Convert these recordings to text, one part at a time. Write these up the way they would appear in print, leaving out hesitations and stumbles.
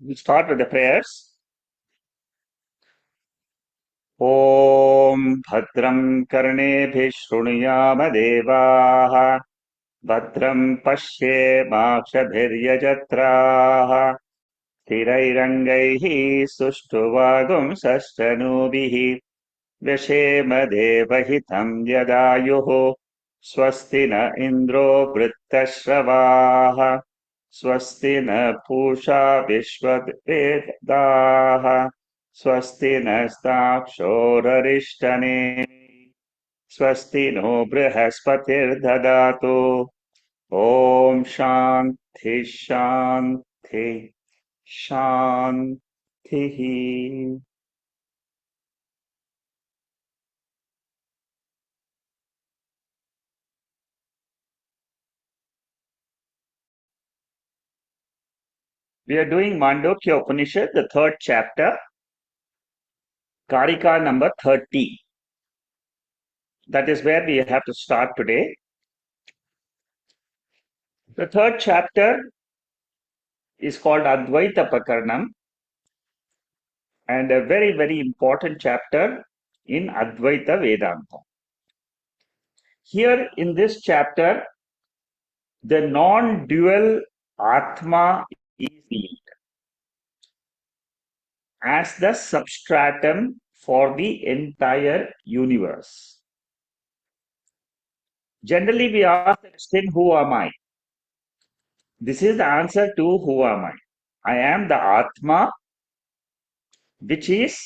We start with the prayers. Om Bhadram Karneभिः शृणुयाम देवाः भद्रं पश्येमाक्षभिर्यजत्राः स्थिरैरङ्गैः सुष्ठुवागुंसस्तनूभिः व्यशेम देवहितं यदायुः स्वस्ति न इन्द्रो वृत्तश्रवाः स्वस्ति न पूषा विश्ववेदाः स्वस्ति नस्ताक्षोररिष्टनेमिः स्वस्ति नो बृहस्पतिर्ददातु ॐ शान्ति शान्ति शान्तिः. We are doing Mandukya Upanishad, the third chapter, Karika number 30. That is where we have to start today. The third chapter is called Advaita Prakaranam and a very, very important chapter in Advaita Vedanta. Here in this chapter, the non-dual Atma is seen as the substratum for the entire universe. Generally, we ask the question, who am I? This is the answer to who am I? I am the Atma, which is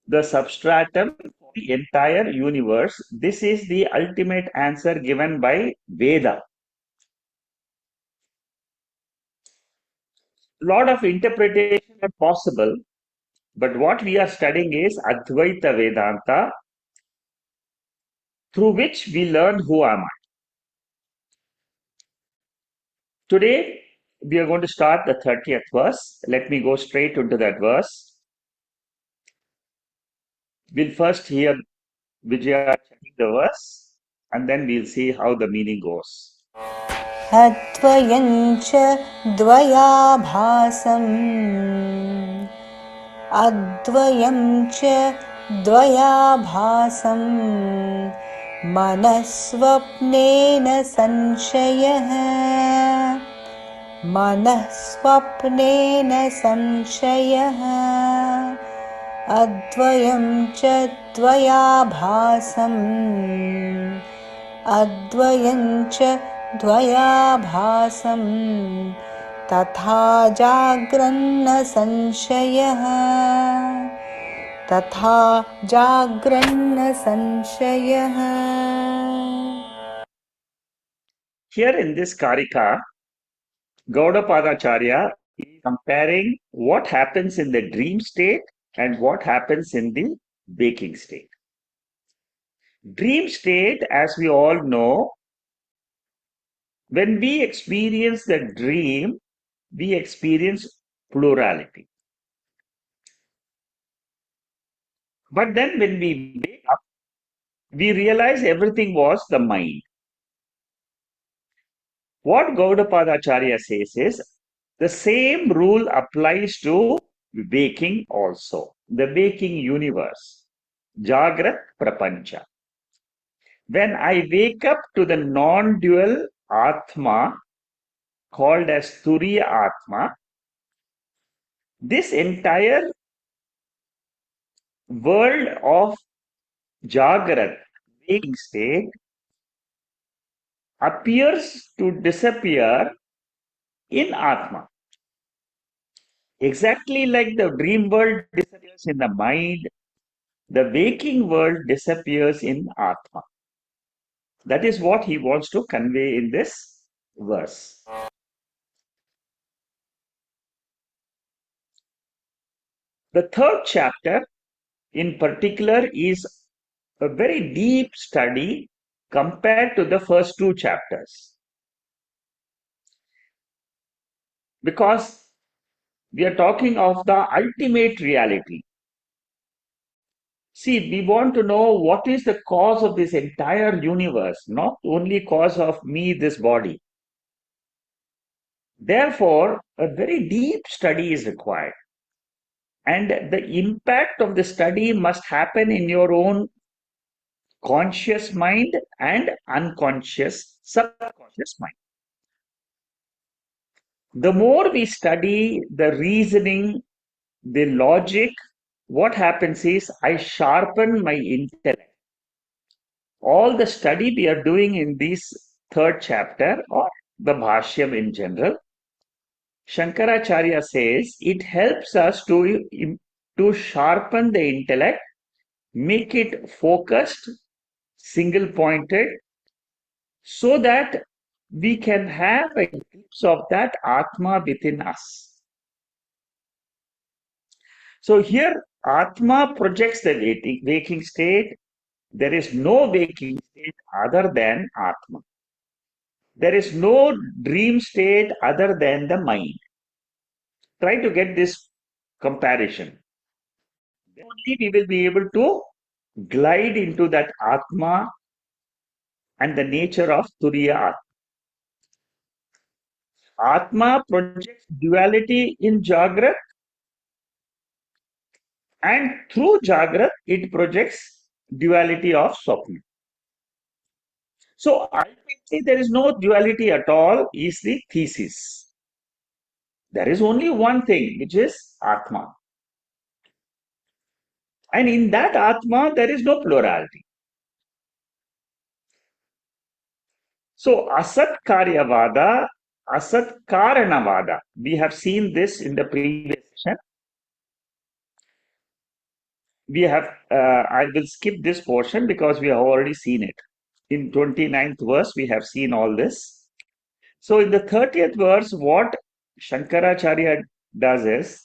the substratum for the entire universe. This is the ultimate answer given by Veda. Lot of interpretation are possible, but what we are studying is Advaita Vedanta, through which we learn who am I. Today, we are going to start the 30th verse. Let me go straight into that verse. We'll first hear Vijaya checking the verse, and then we'll see how the meaning goes. अद्वयञ्च द्वयाभासम् अद्वयं च द्वयाभासम् मनस्वप्नेन संशयः मनस्वप्नेन संशयः अद्वयं च द्वयाभासम् अद्वयं च द्वयाभासं तथा जाग्रन्न संशयः तथा जाग्रन्न संशयः. Here in this Karika, Gaudapadacharya is comparing what happens in the dream state and what happens in the waking state. Dream state, as we all know, when we experience the dream, we experience plurality. But then when we wake up, we realize everything was the mind. What Gaudapadacharya says is, the same rule applies to waking also, the waking universe, Jagrat Prapancha. When I wake up to the non-dual Atma, called as Turiya Atma, this entire world of Jagrat, waking state, appears to disappear in Atma. Exactly like the dream world disappears in the mind, the waking world disappears in Atma. That is what he wants to convey in this verse. The third chapter in particular is a very deep study compared to the first two chapters. Because we are talking of the ultimate reality. See, we want to know what is the cause of this entire universe, not only cause of me, this body. Therefore, a very deep study is required. And the impact of the study must happen in your own conscious mind and unconscious, subconscious mind. The more we study the reasoning, the logic, what happens is I sharpen my intellect. All the study we are doing in this third chapter or the Bhashyam in general, Shankaracharya says it helps us to sharpen the intellect, make it focused, single pointed, so that we can have a glimpse of that Atma within us. So here, Atma projects the waking state. There is no waking state other than Atma. There is no dream state other than the mind. Try to get this comparison. Then only we will be able to glide into that Atma and the nature of Turiya Atma. Atma projects duality in Jagrat, and through Jagrat it projects duality of Swapna. So ultimately there is no duality at all is the thesis. There is only one thing, which is Atma. And in that Atma there is no plurality. So Asat Karyavada, Asat Karanavada, we have seen this in the previous session. I will skip this portion because we have already seen it. In 29th verse, we have seen all this. So in the 30th verse, what Shankaracharya does is,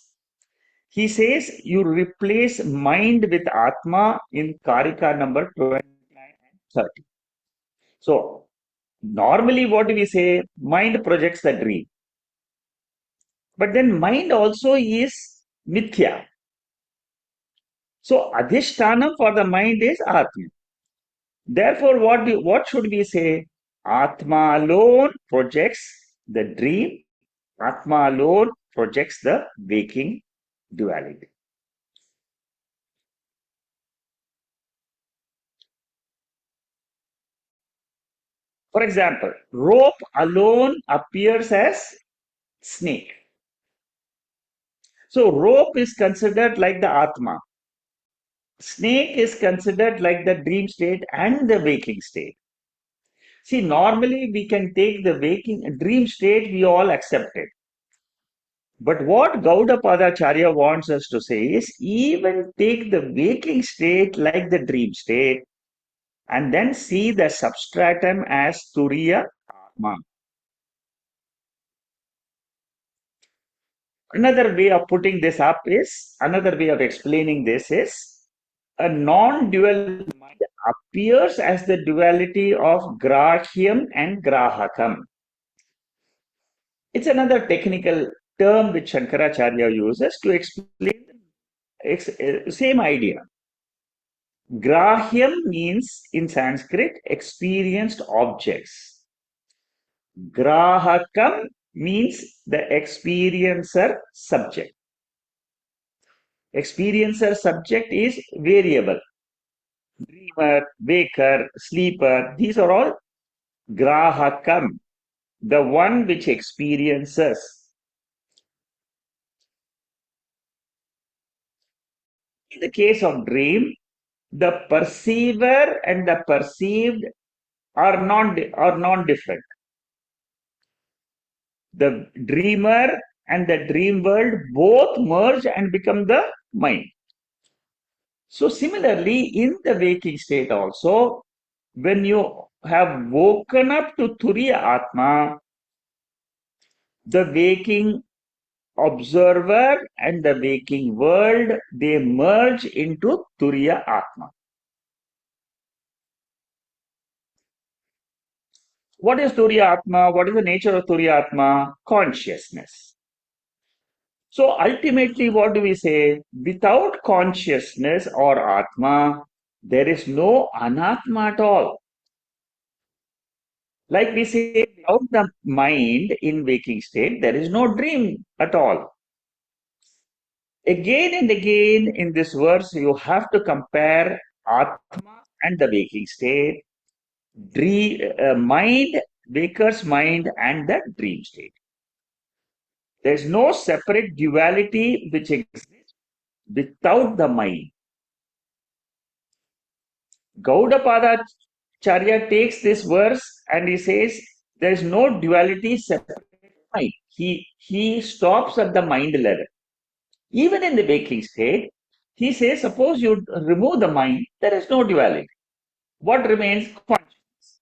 he says you replace mind with Atma in Karika number 29 and 30. So normally what do we say? Mind projects the dream. But then mind also is mithya. So adhishtanam for the mind is Atma. Therefore, what should we say? Atma alone projects the dream. Atma alone projects the waking duality. For example, rope alone appears as snake. So rope is considered like the Atma. Snake is considered like the dream state and the waking state. See, normally we can take the waking dream state, we all accept it. But what Gaudapadacharya wants us to say is even take the waking state like the dream state and then see the substratum as Turiya Atma. Another way of putting this up is, another way of explaining this is, a non-dual mind appears as the duality of Grahyam and Grahakam. It's another technical term which Shankaracharya uses to explain the same idea. Grahyam means in Sanskrit experienced objects. Grahakam means the experiencer subject. Experiencer subject is variable. Dreamer, waker, sleeper, these are all grahakam, the one which experiences. In the case of dream, the perceiver and the perceived are non-different. The dreamer and the dream world both merge and become the mind. So similarly, in the waking state also, when you have woken up to Turiya Atma, the waking observer and the waking world, they merge into Turiya Atma. What is Turiya Atma? What is the nature of Turiya Atma? Consciousness. So ultimately, what do we say? Without consciousness or Atma, there is no Anatma at all. Like we say, without the mind in waking state, there is no dream at all. Again and again in this verse, you have to compare Atma and the waking state, mind, waker's mind, and the dream state. There is no separate duality which exists without the mind. Gaudapada Charya takes this verse and he says there is no duality separate mind. He stops at the mind level. Even in the waking state, he says, suppose you remove the mind, there is no duality. What remains? Consciousness.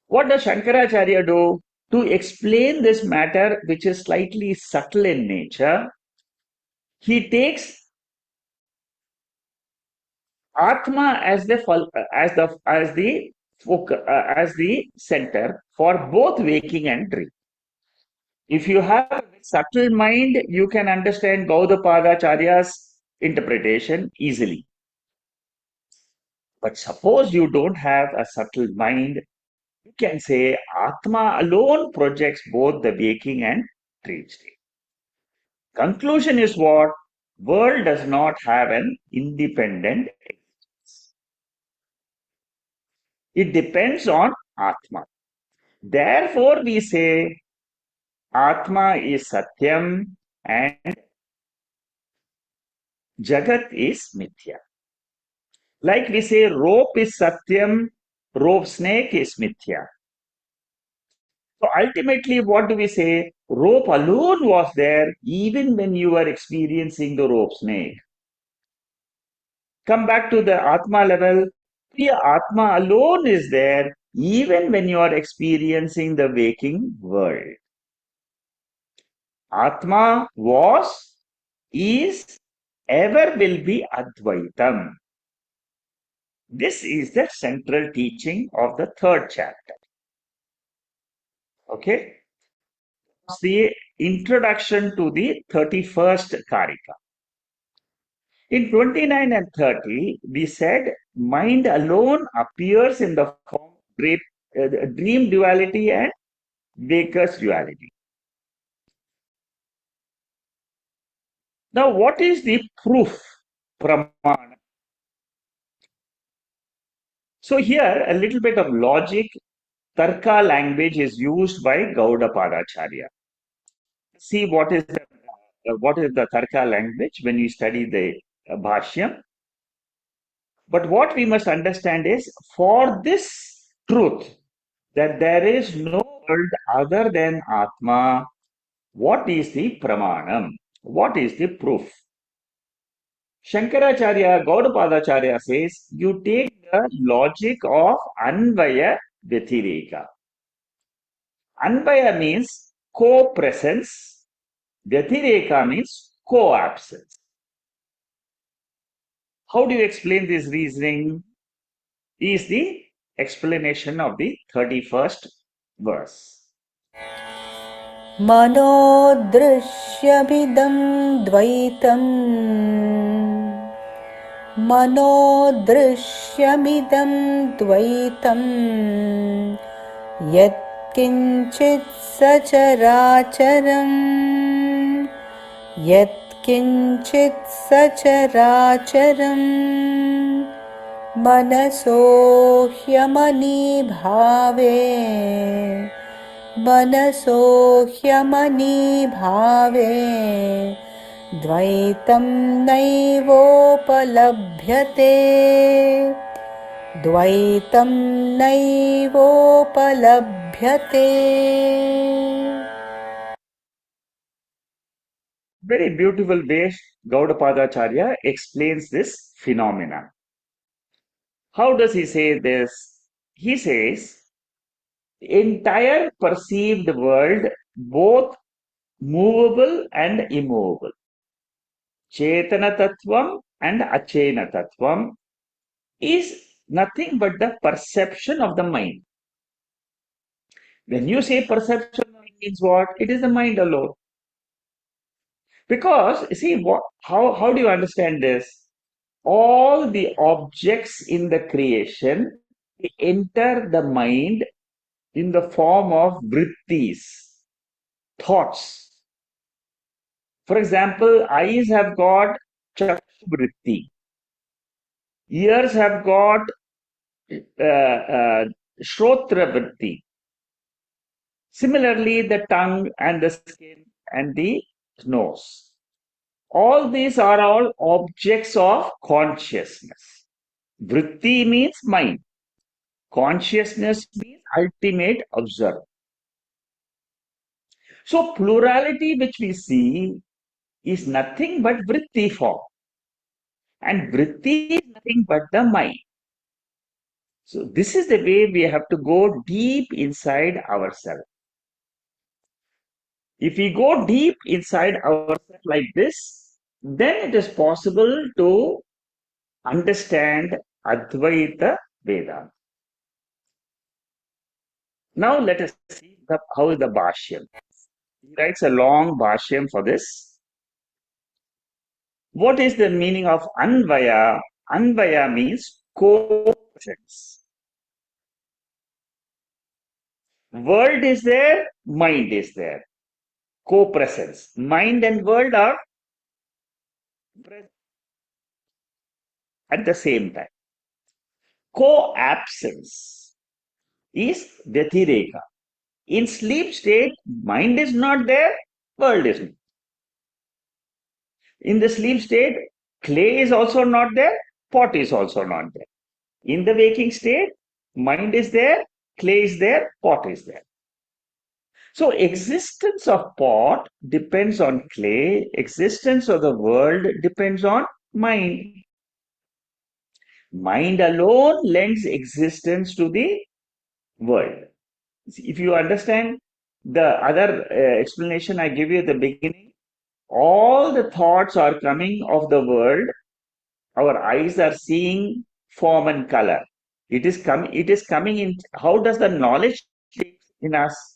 What does Shankaracharya do? To explain this matter, which is slightly subtle in nature, he takes Atma as the center for both waking and dream. If you have a subtle mind, you can understand Gaudapadacharya's interpretation easily. But suppose you don't have a subtle mind, you can say Atma alone projects both the waking and dream state. Conclusion is what? World does not have an independent existence. It depends on Atma. Therefore, we say Atma is Satyam and Jagat is Mithya. Like we say rope is Satyam, rope snake is Mithya. So ultimately, what do we say? Rope alone was there even when you were experiencing the rope snake. Come back to the Atma level. The Atma alone is there even when you are experiencing the waking world. Atma was, is, ever will be Advaitam. This is the central teaching of the third chapter. Okay? The introduction to the 31st Karika. In 29 and 30, we said mind alone appears in the form of dream duality and waker's duality. Now, what is the proof? Pramana. So here, a little bit of logic, Tarka language is used by Gaudapadacharya. See what is the Tarka language when you study the Bhashyam. But what we must understand is for this truth that there is no world other than Atma, what is the Pramanam? What is the proof? Shankaracharya, Gaudapadacharya says you take the logic of Anvaya Vyatireka. Anvaya means co-presence, Vyatireka means co-absence. How do you explain this reasoning? Is the explanation of the 31st verse. मनोदृश्यमिदं द्वैतम् मनोदृश्यमिदं द्वैतं यत्किञ्चित् सचराचरम् यत्किञ्चित् सचराचरम् मनसो ह्यमनीभावे मनसो ह्यमनीभावे द्वैतं नैवोपलभ्यते द्वैतं नैवोपलभ्यते. Very beautiful way Gaudapadacharya explains this phenomena. How does he say this? He says the entire perceived world, both movable and immovable, Chetana Tattvam and Achena Tattvam, is nothing but the perception of the mind. When you say perception, it means what? It is the mind alone. Because, see, how do you understand this? All the objects in the creation enter the mind in the form of vrittis, thoughts. For example, eyes have got chakshu vritti, ears have got shrotra vritti. Similarly, the tongue and the skin and the nose. All these are all objects of consciousness. Vritti means mind. Consciousness means ultimate observer. So plurality which we see is nothing but vritti form. And vritti is nothing but the mind. So this is the way we have to go deep inside ourselves. If we go deep inside ourselves like this, then it is possible to understand Advaita Vedanta. Now let us see how is the Bhashyam. He writes a long Bhashyam for this. What is the meaning of Anvaya? Anvaya means co-presence. World is there, mind is there. Co-presence. Mind and world are present at the same time. Co-absence is Vyatireka. In sleep state, mind is not there, world is not. In the sleep state, clay is also not there, pot is also not there. In the waking state, mind is there, clay is there, pot is there. So existence of pot depends on clay, existence of the world depends on mind. Mind alone lends existence to the world. If you understand the other explanation I give you at the beginning, all the thoughts are coming of the world. Our eyes are seeing form and color. It is coming in. How does the knowledge take in us?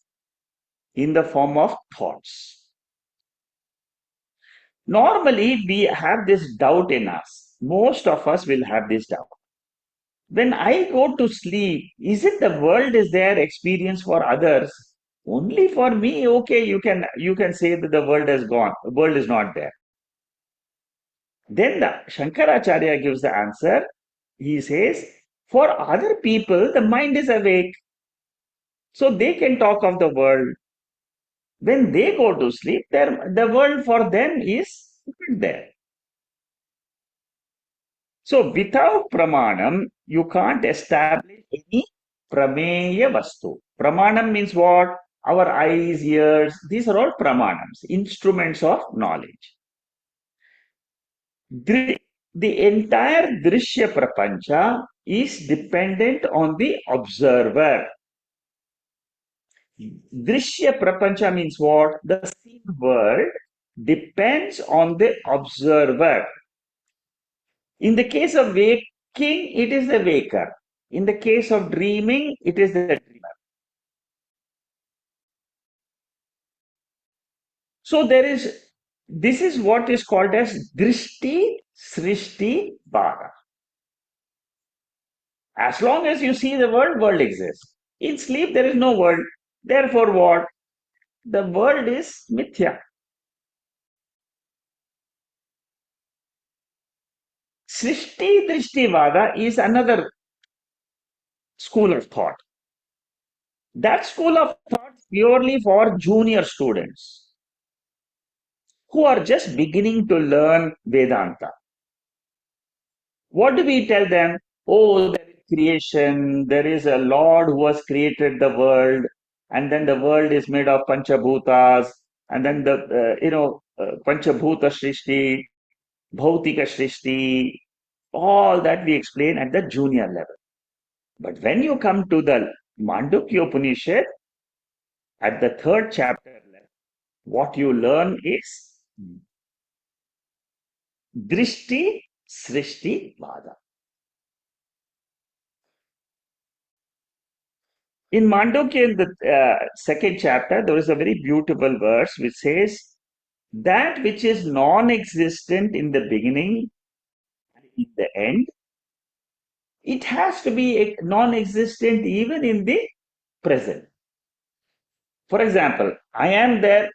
In the form of thoughts. Normally, we have this doubt in us. Most of us will have this doubt. When I go to sleep, is it the world is there experience for others? Only for me, okay, you can say that the world has gone, the world is not there. Then the Shankaracharya gives the answer. He says, for other people, the mind is awake. So they can talk of the world. When they go to sleep, the world for them is not there. So without pramanam, you can't establish any prameya vastu. Pramanam means what? Our eyes, ears, these are all pramanams, instruments of knowledge. The entire drishya prapancha is dependent on the observer. Drishya prapancha means what? The seen world depends on the observer. In the case of waking, it is the waker. In the case of dreaming, it is the dreamer. So this is what is called as drishti, srishti, bhava. As long as you see the world exists. In sleep, there is no world. Therefore, what? The world is mithya. Srishti Drishtivada is another school of thought. That school of thought is purely for junior students who are just beginning to learn Vedanta. What do we tell them? Oh, there is creation, there is a Lord who has created the world, and then the world is made of Panchabhutas, and then Panchabhuta Srishti, Bhautika Srishti, all that we explain at the junior level. But when you come to the Mandukya Upanishad, at the third chapter, what you learn is Drishti Srishti Vada. In Mandukya, in the second chapter, there is a very beautiful verse which says, that which is non-existent in the beginning and in the end, it has to be non-existent even in the present. For example, I am there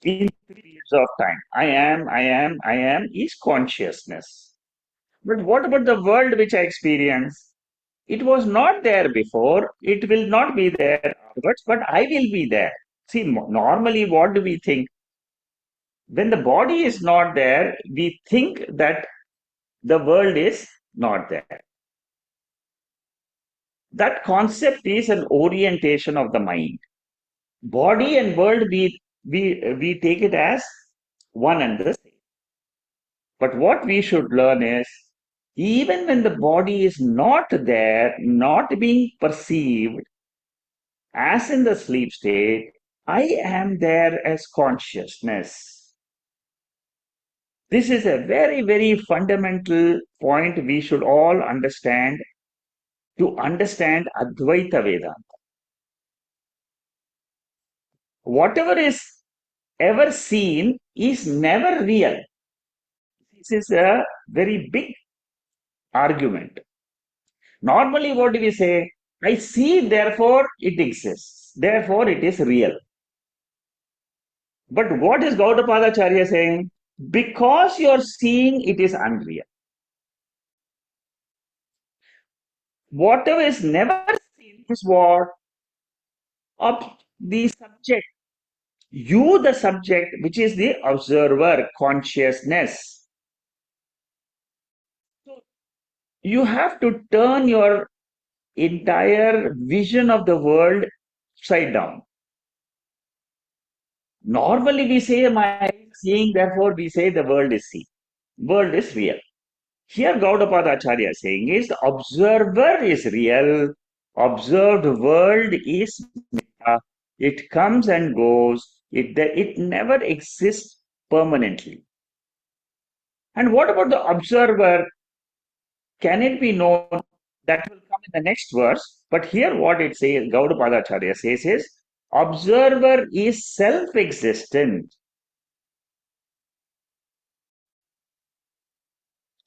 in 3 periods of time. I am is consciousness. But what about the world which I experience? It was not there before, it will not be there afterwards, but I will be there. See, normally, what do we think? When the body is not there, we think that the world is not there. That concept is an orientation of the mind. Body and world, we take it as one and the same. But what we should learn is even when the body is not there, not being perceived, as in the sleep state, I am there as consciousness. This is a very, very fundamental point we should all understand to understand Advaita Vedanta. Whatever is ever seen is never real. This is a very big argument. Normally, what do we say? I see, therefore it exists. Therefore, it is real. But what is Gaudapadacharya saying? Because you're seeing, it is unreal. Whatever is never seen is what? Of the subject. You, the subject, which is the observer, consciousness. So you have to turn your entire vision of the world upside down. Normally, we say, my eyes is seeing, therefore, we say the world is seen. World is real. Here, Gaudapada Acharya is saying is the observer is real, observed world is mita. It comes and goes, it never exists permanently. And what about the observer? Can it be known? That will come in the next verse. But here, what it says, Gaudapada Acharya says is observer is self existent.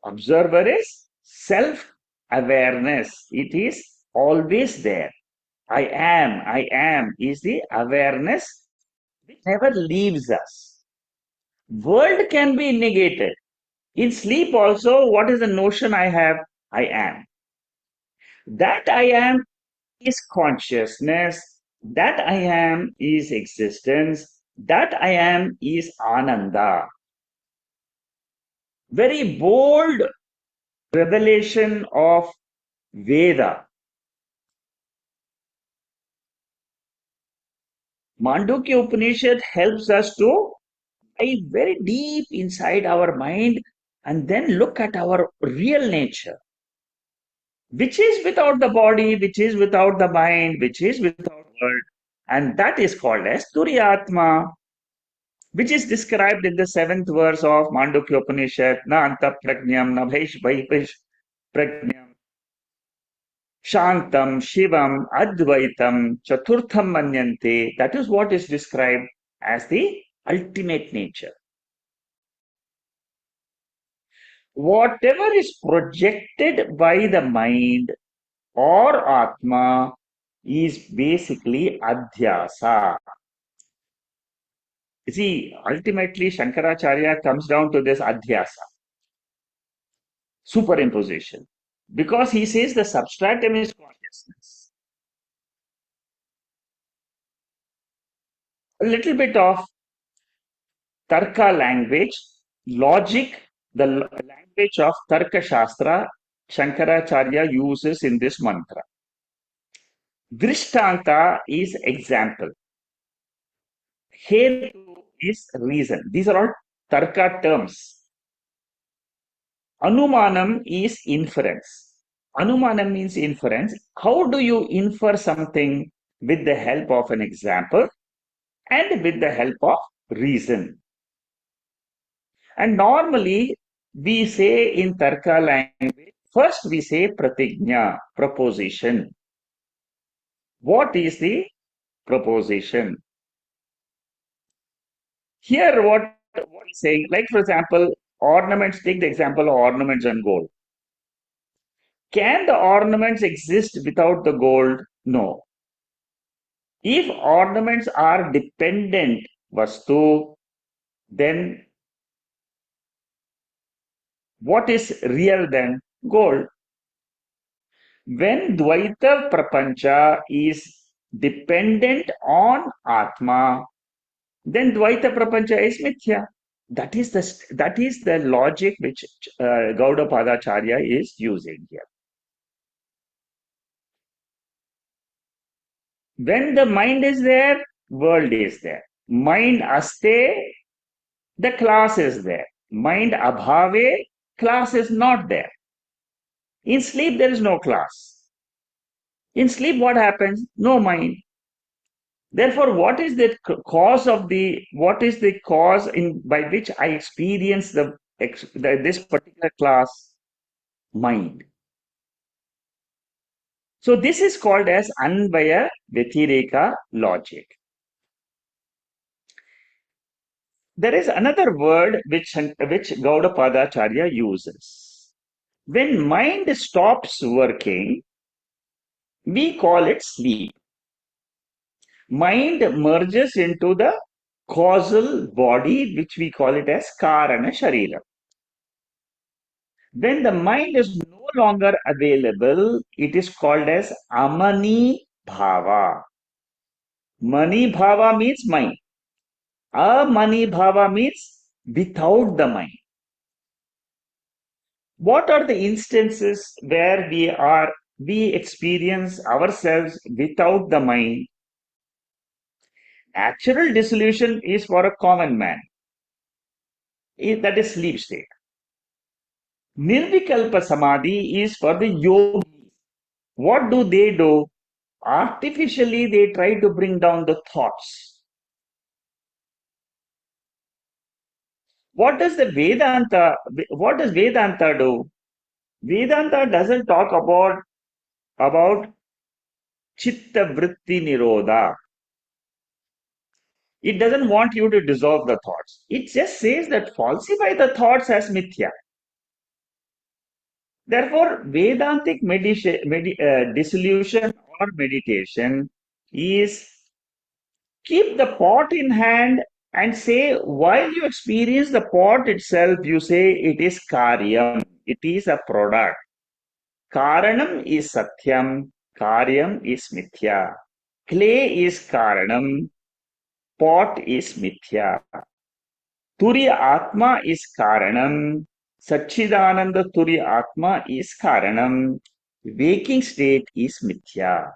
Observer is self awareness, it is always there. I am is the awareness which never leaves us. World can be negated. In sleep, also, what is the notion I have? I am. That I am is consciousness. That I am is existence. That I am is Ananda. Very bold revelation of Veda. Mandukya Upanishad helps us to dive very deep inside our mind and then look at our real nature, which is without the body, which is without the mind, which is without world. And that is called as Turyatma, which is described in the 7th verse of Mandukya Upanishad, na anta prajnam na bhaish prajnam Shantam, Shivam, Advaitam, Chaturtham Manyante. That is what is described as the ultimate nature. Whatever is projected by the mind or Atma is basically Adhyasa. You see, ultimately Shankaracharya comes down to this Adhyasa, superimposition, because he says the substratum is consciousness. A little bit of Tarka language, logic, the language of Tarka Shastra, Shankaracharya uses in this mantra. Drishtanta is example. Hetu is reason. These are all Tarka terms. Anumanam is inference. Anumanam means inference. How do you infer something? With the help of an example and with the help of reason. And normally we say in Tarka language, first we say pratigna, proposition. What is the proposition? Here what is saying, like for example, ornaments, take the example of ornaments and gold. Can the ornaments exist without the gold? No. If ornaments are dependent vastu, then what is real then? Gold. When Dvaita Prapancha is dependent on Atma, then Dvaita Prapancha is Mithya. That is the logic which Gaudapadacharya is using here. When the mind is there, world is there. Mind aste, the class is there. Mind abhave, class is not there. In sleep, there is no class. In sleep, what happens? No mind. Therefore, what is the cause in by which I experience this particular class? Mind. So this is called as Anvaya Vyatireka logic. There is another word which Gaudapadacharya uses. When mind stops working, we call it sleep. Mind merges into the causal body, which we call it as Karana Sharira. When the mind is no longer available, it is called as Amani Bhava. Mani Bhava means mind. Amani Bhava means without the mind. What are the instances where we experience ourselves without the mind? Actual dissolution is for a common man. That is sleep state. Nirvikalpa Samadhi is for the yogis. What do they do? Artificially, they try to bring down the thoughts. What does Vedanta do? Vedanta doesn't talk about chitta vritti nirodha. It doesn't want you to dissolve the thoughts. It just says that falsify the thoughts as mithya. Therefore, Vedantic dissolution or meditation is keep the pot in hand and say, while you experience the pot itself, you say it is karyam, it is a product. Karanam is satyam, karyam is mithya. Clay is karanam, pot is mithya. Turiya Atma is Karanam. Satchidananda Turiya Atma is Karanam. Waking state is Mithya.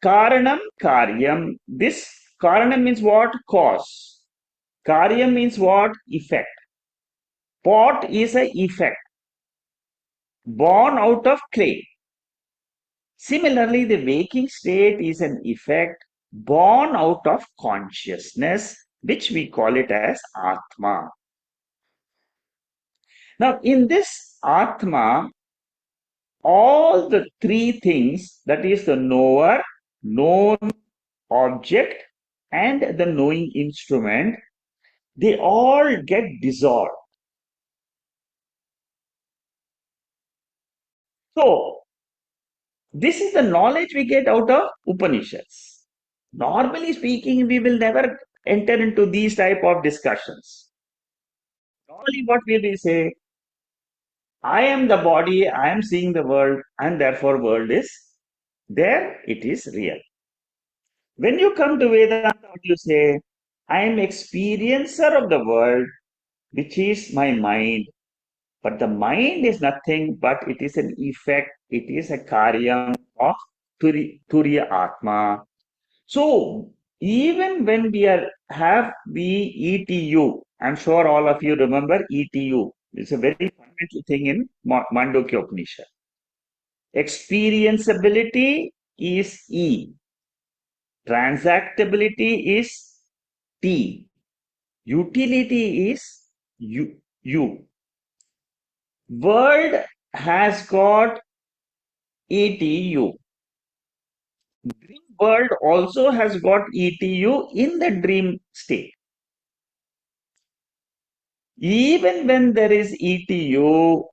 Karanam, Karyam. This Karanam means what? Cause. Karyam means what? Effect. Pot is a effect born out of clay. Similarly, the waking state is an effect born out of consciousness, which we call it as Atma. Now, in this Atma, all the three things, that is the knower, known object, and the knowing instrument, they all get dissolved. So, this is the knowledge we get out of Upanishads. Normally speaking, we will never enter into these type of discussions. Normally, what will we say? I am the body, I am seeing the world, and therefore world is there, it is real. When you come to Vedanta, what you say? I am experiencer of the world, which is my mind. But the mind is nothing but it is an effect, it is a karyam of Turiya Atma. So even when have the ETU, I'm sure all of you remember ETU. It's a very fundamental thing in Mandukya Upanishad. Experienceability is E. Transactability is T. Utility is U. World has got ETU. Dream world also has got ETU in the dream state. Even when there is ETU,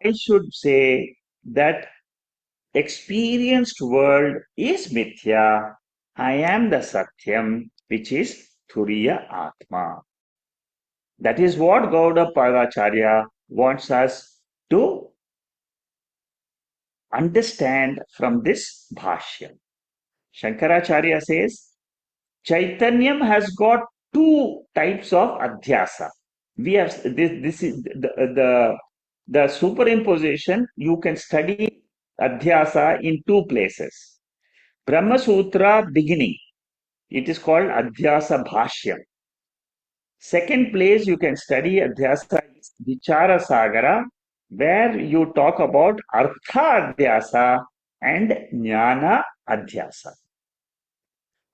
I should say that experienced world is mithya. I am the Satyam, which is Turiya Atma. That is what Gauda Padacharya wants us to understand from this bhashyam. Shankaracharya says Chaitanyam has got two types of adhyasa. We have this is the superimposition. You can study adhyasa in two places. Brahma Sutra beginning, it is called adhyasa bhashyam. Second place you can study adhyasa is Vichara Sagara, where you talk about artha adhyasa and jnana adhyasa.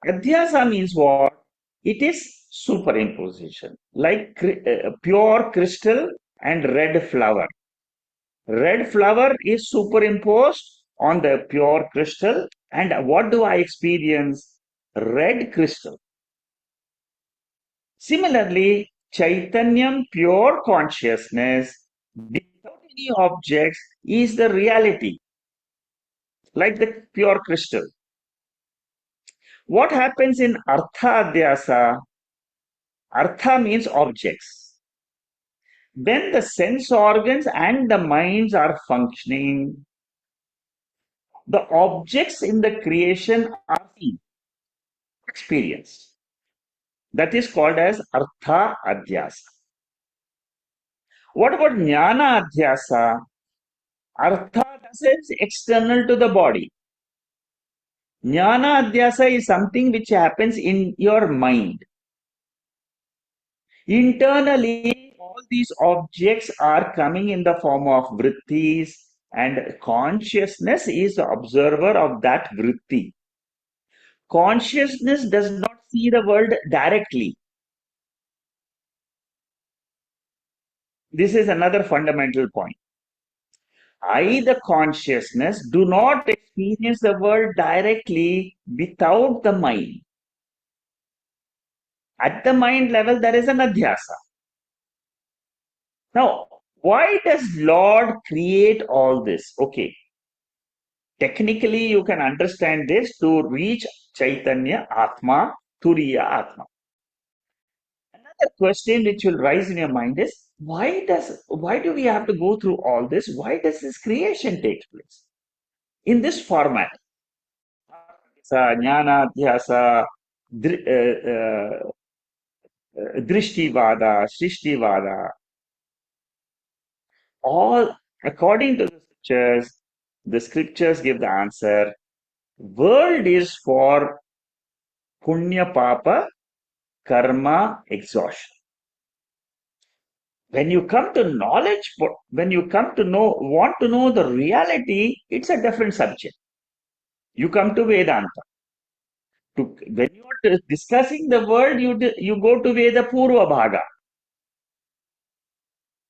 Adhyasa means what? It is superimposition, like pure crystal and red flower. Red flower is superimposed on the pure crystal, and what do I experience? Red crystal. Similarly, Chaitanyam, pure consciousness, without any objects, is the reality, like the pure crystal. What happens in Artha Adhyasa? Artha means objects. When the sense organs and the minds are functioning, the objects in the creation are seen, experienced. That is called as Artha Adhyasa. What about Jnana Adhyasa? Artha is external to the body. Jnana Adhyasa is something which happens in your mind. Internally, all these objects are coming in the form of vrittis, and consciousness is the observer of that vritti. Consciousness does not see the world directly. This is another fundamental point. I, the consciousness, do not experience the world directly without the mind. At the mind level, there is an adhyasa. Now, why does Lord create all this? Okay, technically you can understand this to reach Chaitanya Atma, Turiya Atma. Another question which will rise in your mind is why do we have to go through all this? Why does this creation take place in this format? Jnana, Dhyasa, Drishtivada, Srishtivada, all according to the scriptures give the answer. World is for punya papa karma exhaustion. When you come to knowledge, when you come to want to know the reality, it's a different subject. You come to Vedanta. When you are discussing the world, you go to Veda Purva Bhaga.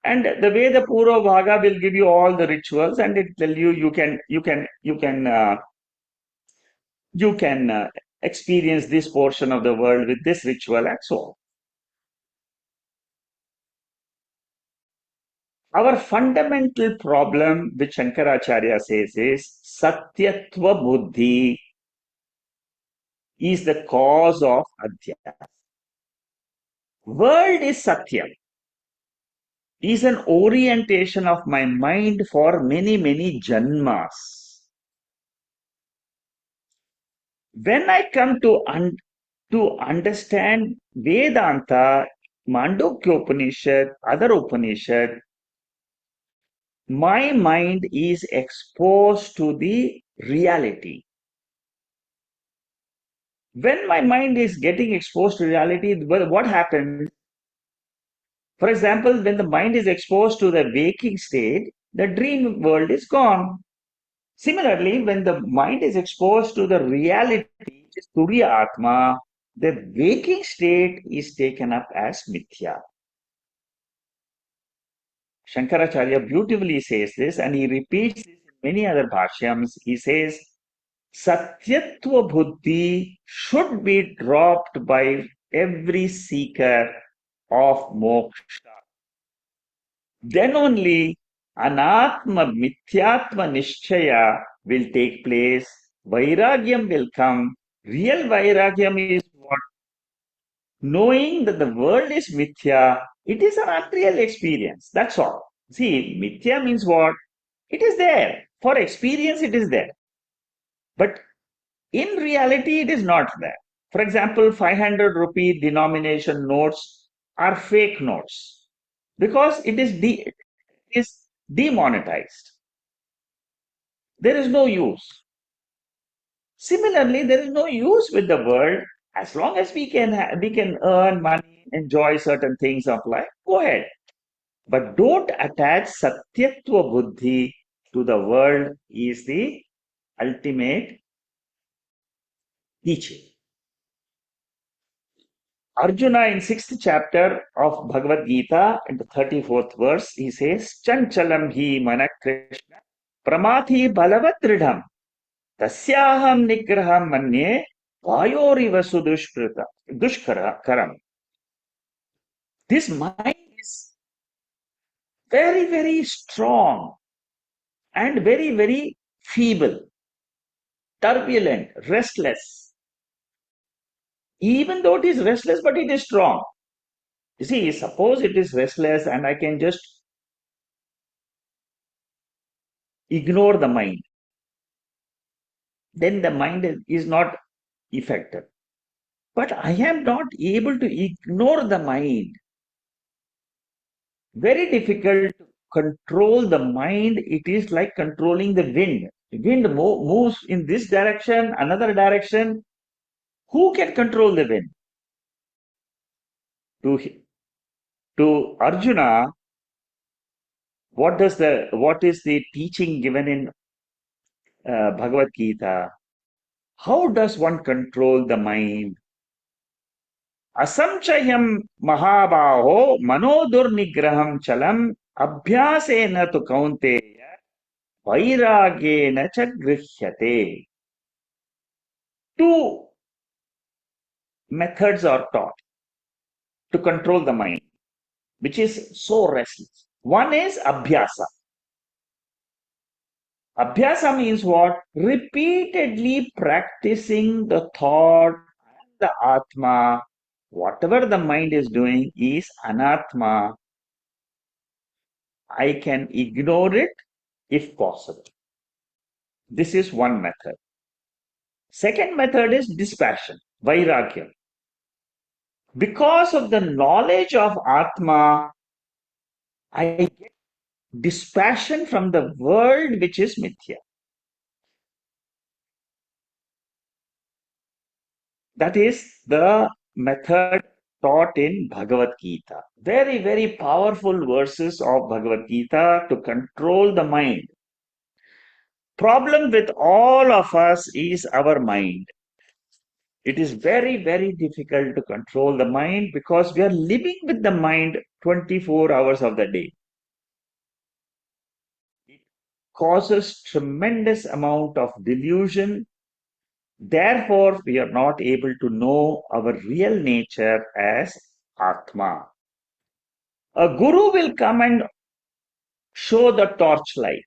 And the Veda Purva Bhaga will give you all the rituals, and it tell you you can experience this portion of the world with this ritual and so on. Our fundamental problem, which Shankaracharya says, is Satyatva Buddhi is the cause of Adhyasa. World is Satyam, is an orientation of my mind for many, many janmas. When I come to understand Vedanta, Mandukya Upanishad, other Upanishad, my mind is exposed to the reality. When my mind is getting exposed to reality, what happens? For example, when the mind is exposed to the waking state, the dream world is gone. Similarly, when the mind is exposed to the reality, which is Turiya Atma, the waking state is taken up as mithya. Shankaracharya beautifully says this, and he repeats this in many other bhashyams. He says, Satyatva Buddhi should be dropped by every seeker of moksha. Then only Anatma Mithyatma Nishchaya will take place, Vairagyam will come. Real Vairagyam is what? Knowing that the world is Mithya, it is an unreal experience. That's all. See, Mithya means what? It is there. For experience, it is there. But in reality, it is not there. For example, 500 rupee denomination notes are fake notes because it is demonetized. There is no use. Similarly, there is no use with the world as long as we can earn money, enjoy certain things of life. Go ahead, but don't attach satyatva buddhi to the world. Is the ultimate teaching. Arjuna in 6th chapter of Bhagavad Gita in the 34th verse, he says, Chanchalam hi mana Krishna pramati balavadridham tasyaham nigraham manye vayoriva dushkaram. This mind is very, very strong and very, very feeble, turbulent, restless. Even though it is restless, but it is strong. You see, suppose it is restless and I can just ignore the mind, then the mind is not effective. But I am not able to ignore the mind. Very difficult to control the mind. It is like controlling the wind. The wind moves in this direction, another direction. Who can control the wind? To Arjuna, what is the teaching given in Bhagavad Gita? How does one control the mind? Asamchayam mahabaho manodurnigraham chalam abhyasena tu kaunteya vairagena cha grihyate. Two methods are taught to control the mind, which is so restless. One is abhyasa. Abhyasa means what? Repeatedly practicing the thought and the Atma. Whatever the mind is doing is anatma. I can ignore it if possible. This is one method. Second method is dispassion, vairagya. Because of the knowledge of Atma, I get dispassion from the world which is mithya. That is the method taught in Bhagavad Gita. Very, very powerful verses of Bhagavad Gita to control the mind. Problem with all of us is our mind. It is very, very difficult to control the mind because we are living with the mind 24 hours of the day. It causes tremendous amount of delusion. Therefore, we are not able to know our real nature as Atma. A guru will come and show the torchlight.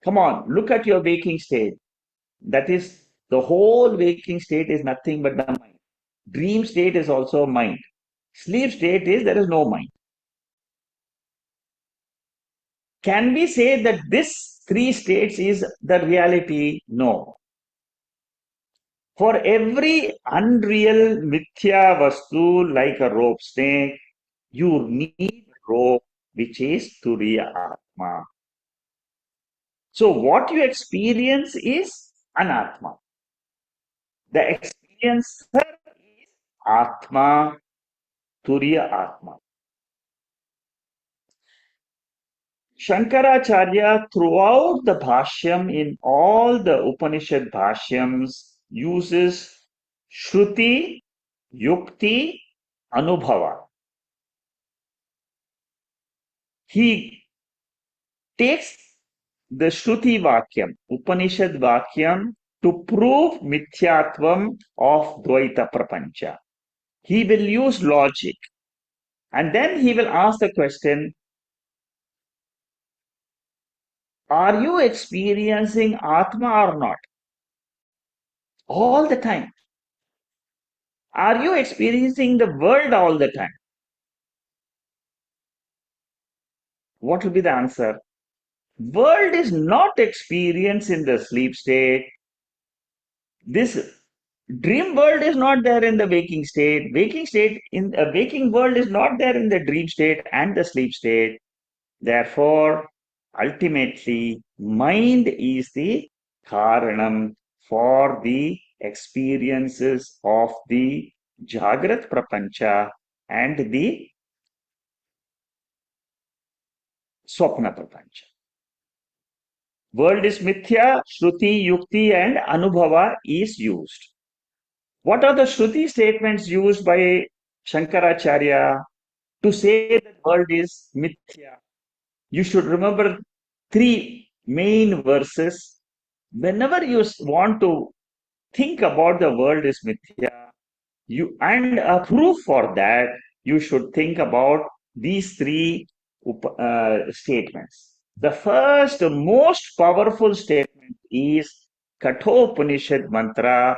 Come on, look at your waking state. That is, the whole waking state is nothing but the mind. Dream state is also mind. Sleep state is there is no mind. Can we say that this three states is the reality? No. For every unreal mithya vastu like a rope snake, you need rope which is Turiya Atma. So what you experience is Anatma. The experiencer is Atma, Turiya Atma. Shankaracharya throughout the Bhashyam in all the Upanishad Bhashyams uses Shruti, Yukti, Anubhava. He takes the Shruti Vakyam, Upanishad Vakyam to prove Mithyatvam of Dvaita Prapancha. He will use logic and then he will ask the question, Are you experiencing Atma or not? All the time. Are you experiencing the world all the time? What will be the answer? World is not experienced in the sleep state. This dream world is not there in the waking state. Waking state in a waking world is not there in the dream state and the sleep state. Therefore, ultimately, mind is the karanam for the experiences of the Jagrat Prapancha and the Swapna Prapancha. World is mithya, shruti, yukti, and anubhava is used. What are the shruti statements used by Shankaracharya to say that world is mithya? You should remember three main verses. Whenever you want to think about the world is mithya, you and a proof for that, you should think about these three statements. The first, most powerful statement is Kathopanishad mantra,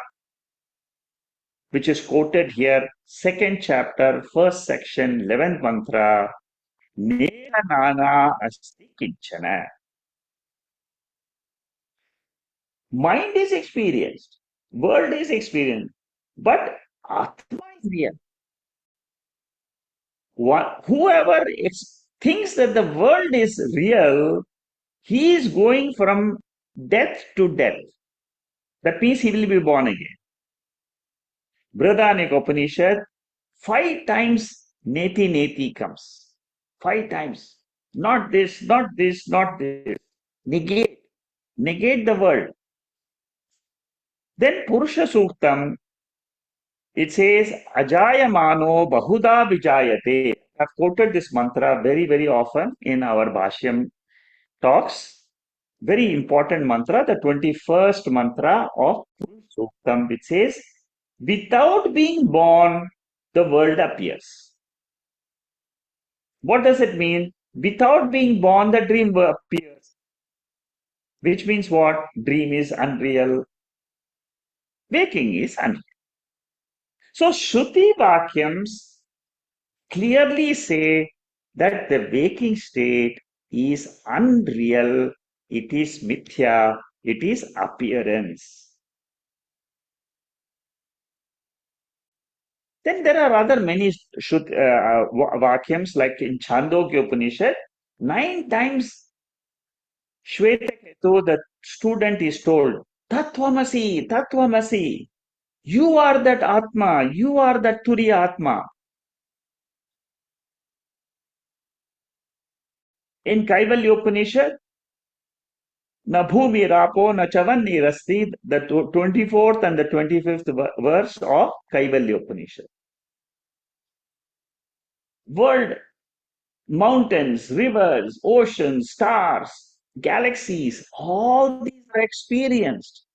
which is quoted here, second chapter, first section, 11th mantra. Nena nana asti kinchana. Mind is experienced, world is experienced, but Atma is real. Whoever thinks that the world is real, he is going from death to death. That means he will be born again. Brihadaranyaka Upanishad, 5 times neti neti comes. 5 times. Not this, not this, not this. Negate. Negate the world. Then Purusha Suktam, it says, Ajayamano Bahuda Vijayate. I've quoted this mantra very, very often in our Bhashyam talks. Very important mantra, the 21st mantra of Suktam, which says, without being born, the world appears. What does it mean? Without being born, the dream appears. Which means what? Dream is unreal. Waking is unreal. So Shruti Vakyams clearly say that the waking state is unreal, it is mithya, it is appearance. Then there are other many vakyams like in Chandogya Upanishad, 9 times Shvetaketu, the student is told, Tattvamasi, Tattvamasi, you are that Atma, you are that Turiya Atma. In Kaivalya Upanishad, Na bhumi rapo na chavanni rasti, the 24th and the 25th verse of Kaivalya Upanishad. World, mountains, rivers, oceans, stars, galaxies, all these are experienced.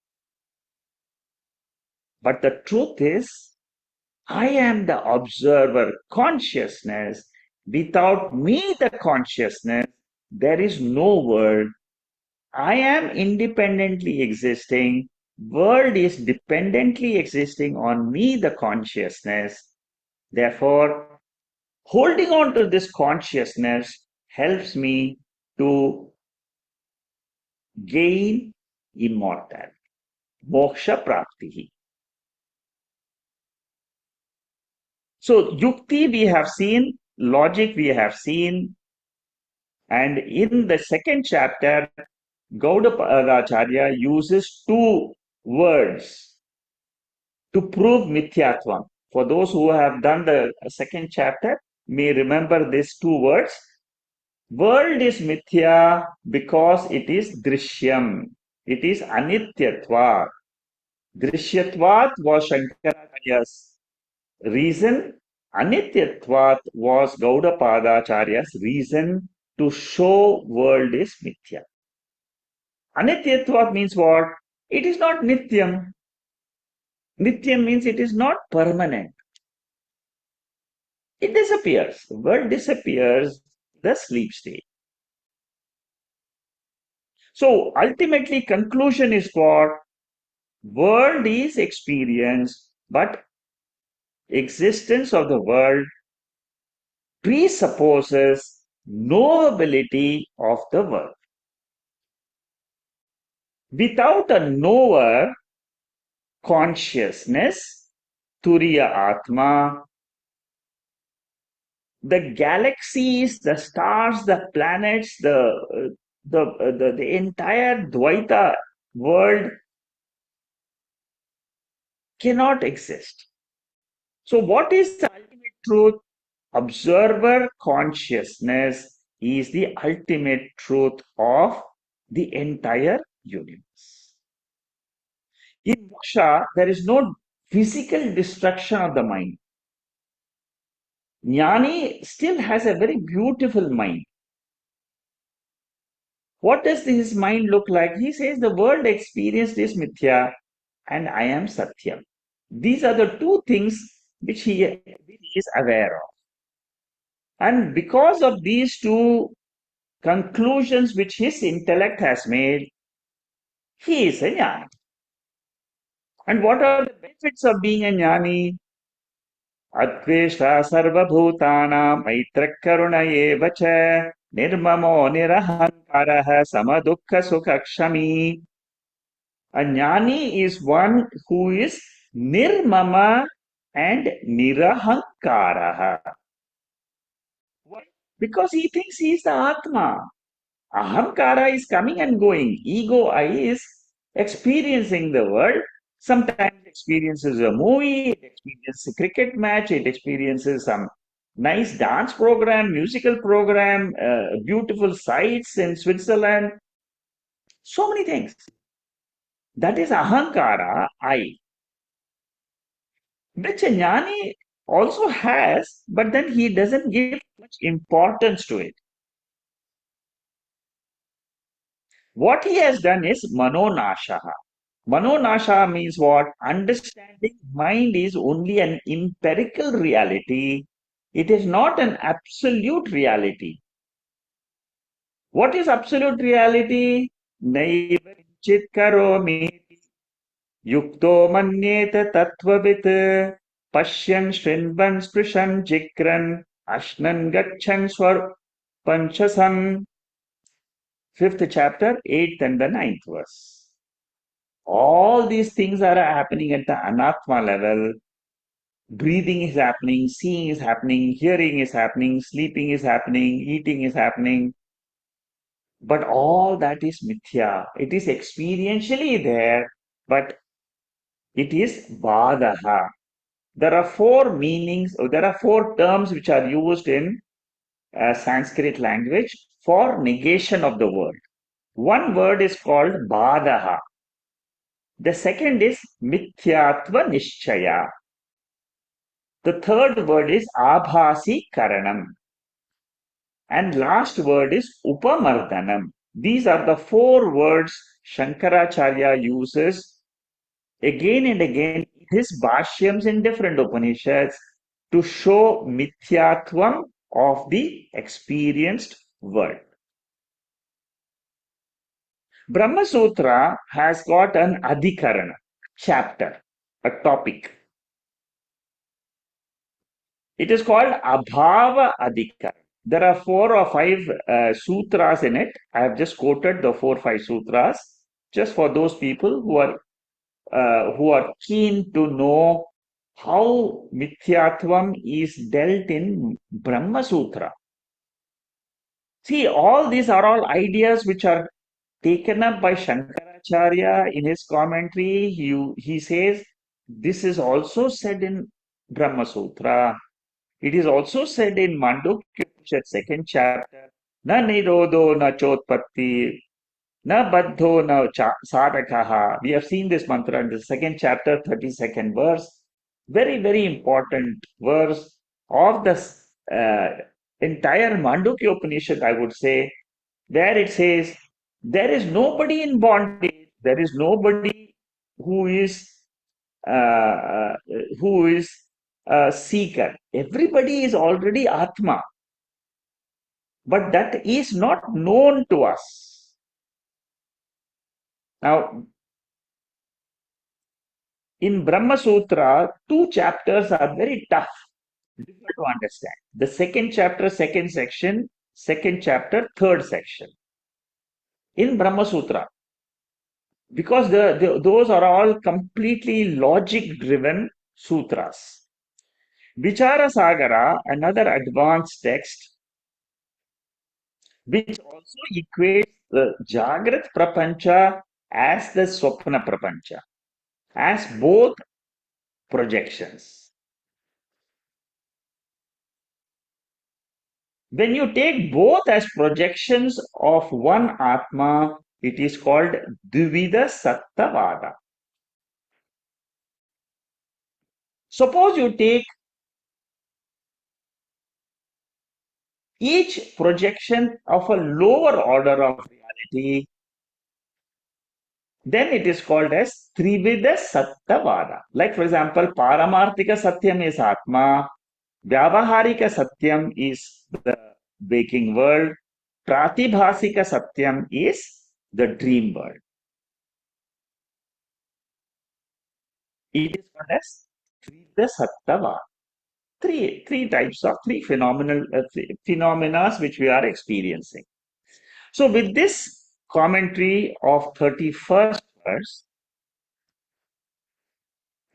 But the truth is, I am the observer consciousness. Without me, the consciousness, there is no world. I am independently existing. World is dependently existing on me, the consciousness. Therefore, holding on to this consciousness helps me to gain immortality, moksha prapti. So, yukti we have seen, logic we have seen, and in the second chapter, Gaudapadacharya uses two words to prove mithyatvam. For those who have done the second chapter, may remember these two words. World is mithya because it is drishyam. It is anityatvat. Drishyatvat was Shankaracharya's reason. Anityatvat was Gaudapadacharya's reason to show world is mithya. Anityatvat means what? It is not nityam. Nityam means it is not permanent. It disappears. The world disappears, the sleep state. So ultimately, conclusion is what? World is experience, but existence of the world presupposes knowability of the world. Without a knower consciousness, Turiya Atma, the galaxies, the stars, the planets, the entire Dvaita world cannot exist. So, what is the ultimate truth? Observer consciousness is the ultimate truth of the entire universe. In moksha, there is no physical destruction of the mind. Jnani still has a very beautiful mind. What does his mind look like? He says the world experienced is mithya and I am satya. These are the two things which he is aware of. And because of these two conclusions which his intellect has made, he is a jnani. And what are the benefits of being a jnani? Advesha sarvabhutana maitrakaruna eva cha nirmamo nirahankaraha samadukha sukhakshami. A jnani is one who is nirmama and nirahankaraha. Why? Because he thinks he is the Atma. Ahamkara is coming and going. Ego I is experiencing the world. Sometimes it experiences a movie, it experiences a cricket match, it experiences some nice dance program, musical program, beautiful sights in Switzerland. So many things. That is ahankara, I. Which a jnani also has, but then he doesn't give much importance to it. What he has done is manonashaha. Manonasha means what? Understanding mind is only an empirical reality. It is not an absolute reality. What is absolute reality? Naiva kinchit karomi yukto manyeta tattvavit pashyan shrinvan sprishan jikran ashnan gachan swar panchasan. Fifth chapter, eighth and the ninth verse. All these things are happening at the anatma level. Breathing is happening, seeing is happening, hearing is happening, sleeping is happening, eating is happening. But all that is mithya. It is experientially there, but it is vadaha. There are four meanings, there are four terms which are used in Sanskrit language for negation of the word. One word is called badaha. The second is mithyatva nishchaya. The third word is abhasi karanam. And last word is upamardhanam. These are the four words Shankaracharya uses again and again in his bhashyams in different Upanishads to show mithyatvam of the experienced world. Brahma Sutra has got an adhikarana, chapter, a topic. It is called Abhava Adhikar. There are 4 or 5 sutras in it. I have just quoted the 4 or 5 sutras just for those people who are keen to know how Mithyatvam is dealt in Brahma Sutra. See, all these are all ideas which are taken up by Shankaracharya in his commentary. He says this is also said in Brahma Sutra. It is also said in Mandukya Bashyam, second chapter, na nirodho na chotpatti, na baddho na sadakaha. We have seen this mantra in the second chapter, 32nd verse. Very, very important verse of the entire Mandukya Upanishad, I would say, where it says, there is nobody in bondage, there is nobody who is uh, who is a seeker. Everybody is already Atma, but that is not known to us. Now, in Brahma Sutra, two chapters are very tough, difficult to understand. The second chapter, second section, second chapter, third section. In Brahma Sutra, because those are all completely logic driven sutras. Vichara Sagara, another advanced text, which also equates the Jagrat Prapancha as the Swapna Prapancha, as both projections. When you take both as projections of one Atma, it is called Dvivida Sattavada. Suppose you take each projection of a lower order of reality, then it is called as Trivida Sattavada. Like, for example, Paramarthika Satyam is Atma, Vyavaharika Satyam is the waking world, Pratibhasika Satyam is the dream world. It is called as Trivida Sattavada. Three types of phenomena which we are experiencing. So with this commentary of 31st verse,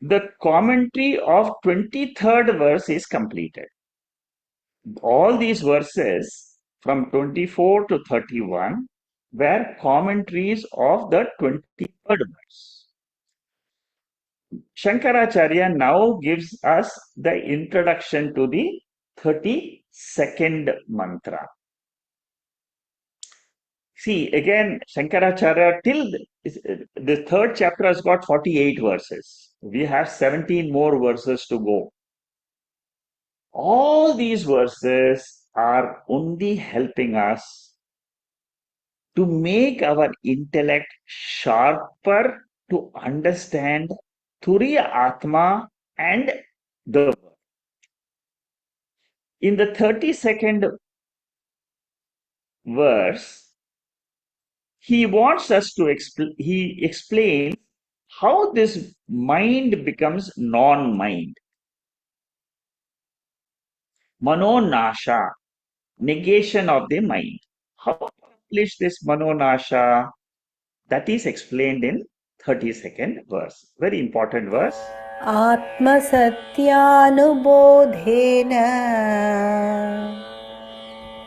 the commentary of 23rd verse is completed. All these verses from 24 to 31 were commentaries of the 23rd verse. Shankaracharya now gives us the introduction to the 32nd mantra. See, again, Shankaracharya, till the third chapter has got 48 verses. We have 17 more verses to go. All these verses are only helping us to make our intellect sharper to understand Turiya Atma and the world. In the 32nd verse, he wants us to he explains how this mind becomes non-mind. Manonasha, negation of the mind. How to accomplish this manonasha? That is explained in 32nd verse. Very important verse. आत्मसत्यानुबोधेन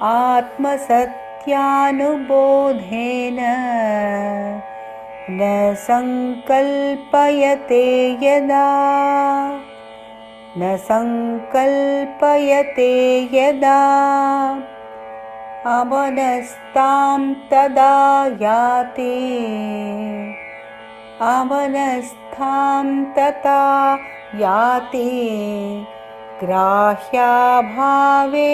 आत्मसत्यानुबोधेन न संकल्पयते यदा न संकल्पयते यदा अमनस्तां तदा याति अमनस्थां तथा याति ग्राह्याभावे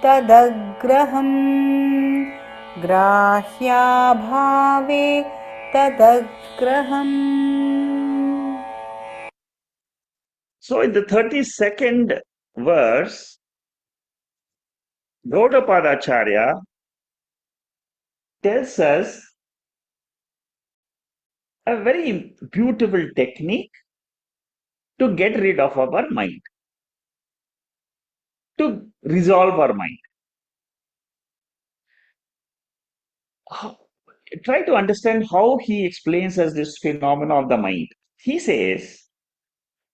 तदग्रहम् ग्राह्याभावे तदग्रहम्. So in the 32nd verse, Gaudapadacharya tells us a very beautiful technique to get rid of our mind, to resolve our mind. Try to understand how he explains us this phenomenon of the mind. He says,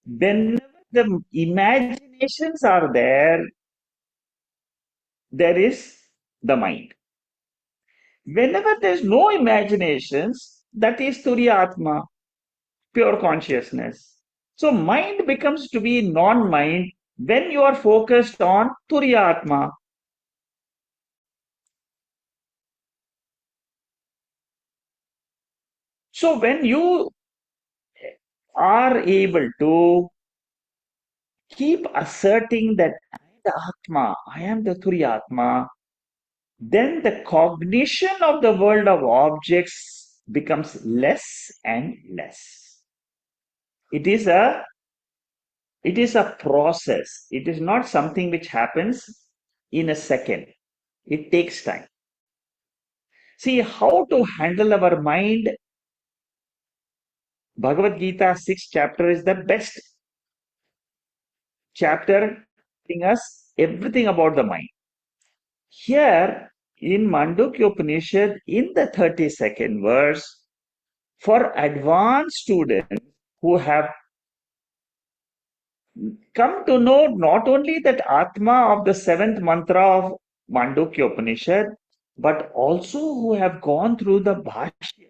whenever the imaginations are there, there is the mind. Whenever there's no imaginations, that is Turiya pure consciousness. So mind becomes to be non-mind when you are focused on Turiya. So when you are able to keep asserting that I am the Atma, I am the Turiya, then the cognition of the world of objects becomes less and less. It is a process. It is not something which happens in a second. It takes time. See, how to handle our mind Bhagavad Gita 6th chapter is the best chapter telling us everything about the mind. Here in Mandukya Upanishad, in the 32nd verse, for advanced students who have come to know not only that Atma of the seventh mantra of Mandukya Upanishad, but also who have gone through the Bhashya.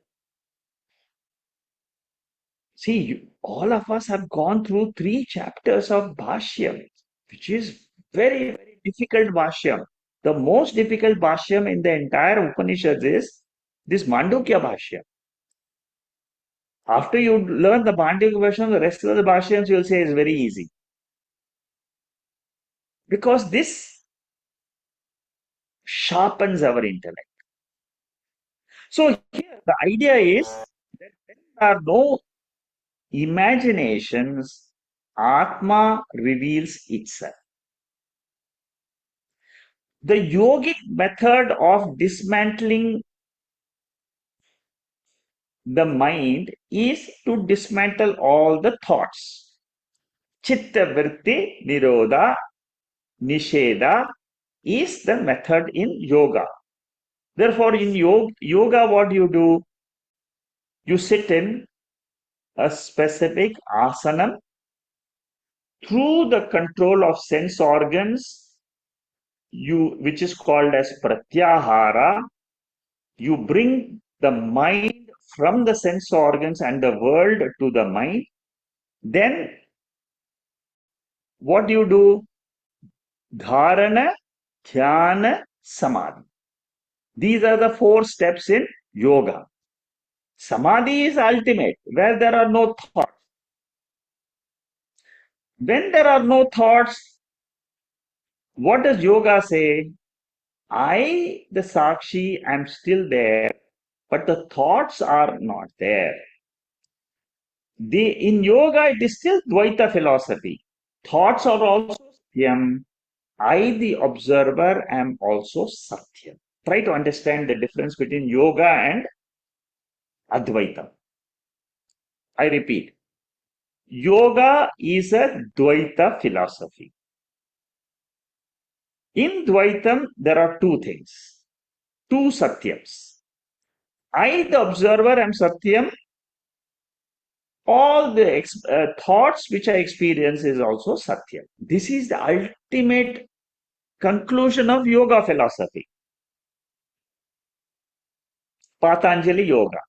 See, all of us have gone through 3 chapters of Bhashyam, which is very, very difficult Bhashyam. The most difficult Bhashyam in the entire Upanishads is this Mandukya Bashyam. After you learn the Mandukya Bashyam, the rest of the Bhashyams you'll say is very easy. Because this sharpens our intellect. So here the idea is that when there are no imaginations, Atma reveals itself. The yogic method of dismantling the mind is to dismantle all the thoughts. Chitta vritti nirodha nisheda is the method in yoga. Therefore, in yoga, what you do? You sit in a specific asana through the control of sense organs, which is called as pratyahara. You bring the mind from the sense organs and the world to the mind. Then what you do? Dharana, dhyana, samadhi. These are the 4 steps in yoga. Samadhi is ultimate, where there are no thoughts. When there are no thoughts, what does yoga say? I, the Sakshi, am still there, but the thoughts are not there. In yoga, it is still Dvaita philosophy. Thoughts are also Satyam. I, the observer, am also Satyam. Try to understand the difference between yoga and Advaita. I repeat, yoga is a Dvaita philosophy. In Dvaitam, there are 2 things, 2 Satyams. I, the observer, am Satyam. All the thoughts which I experience is also Satyam. This is the ultimate conclusion of yoga philosophy. Patanjali Yoga,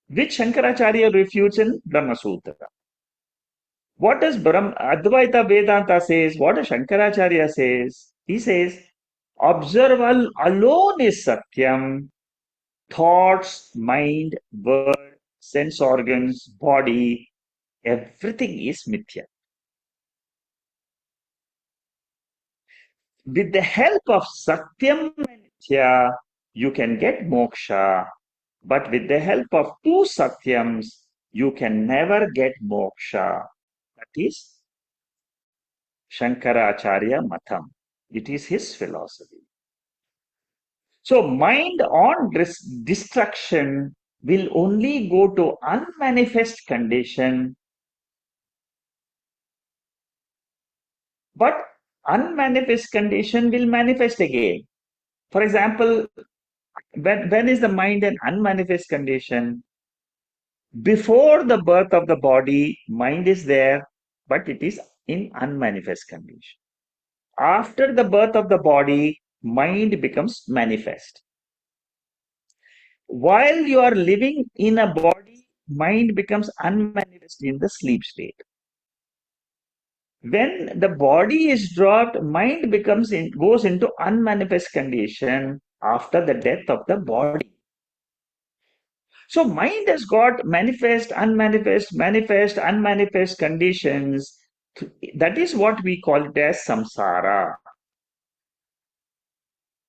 which Shankaracharya refutes in Brahma Sutra. What does Advaita Vedanta says? What does Shankaracharya says? He says, observal alone is Satyam. Thoughts, mind, word, sense organs, body, everything is Mithya. With the help of Satyam and Mithya, you can get moksha. But with the help of 2 Satyams, you can never get moksha. That is Shankaracharya Matham. It is his philosophy. So mind on destruction will only go to unmanifest condition. But unmanifest condition will manifest again. For example, when is the mind an unmanifest condition? Before the birth of the body, mind is there, but it is in unmanifest condition. After the birth of the body, mind becomes manifest. While you are living in a body, mind becomes unmanifest in the sleep state. When the body is dropped, mind goes into unmanifest condition after the death of the body. So mind has got manifest, unmanifest, manifest, unmanifest conditions. That is what we call it as samsara.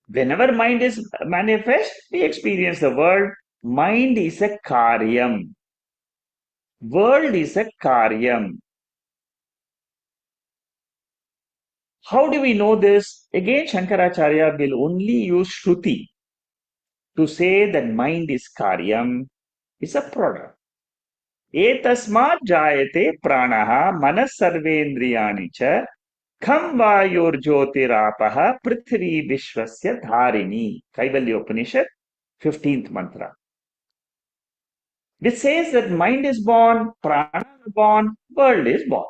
Whenever mind is manifest, we experience the world. Mind is a karyam. World is a karyam. How do we know this? Again, Shankaracharya will only use Shruti to say that mind is karyam, is a product. एतस्मात् जायते प्राणः मनः सर्वेन्द्रियाणि च खं वायुर्ज्योतिरापः पृथ्वी विश्वस्य धारिणी. Kaivalya 15th mantra, which says that mind is born, prana is born, world is born.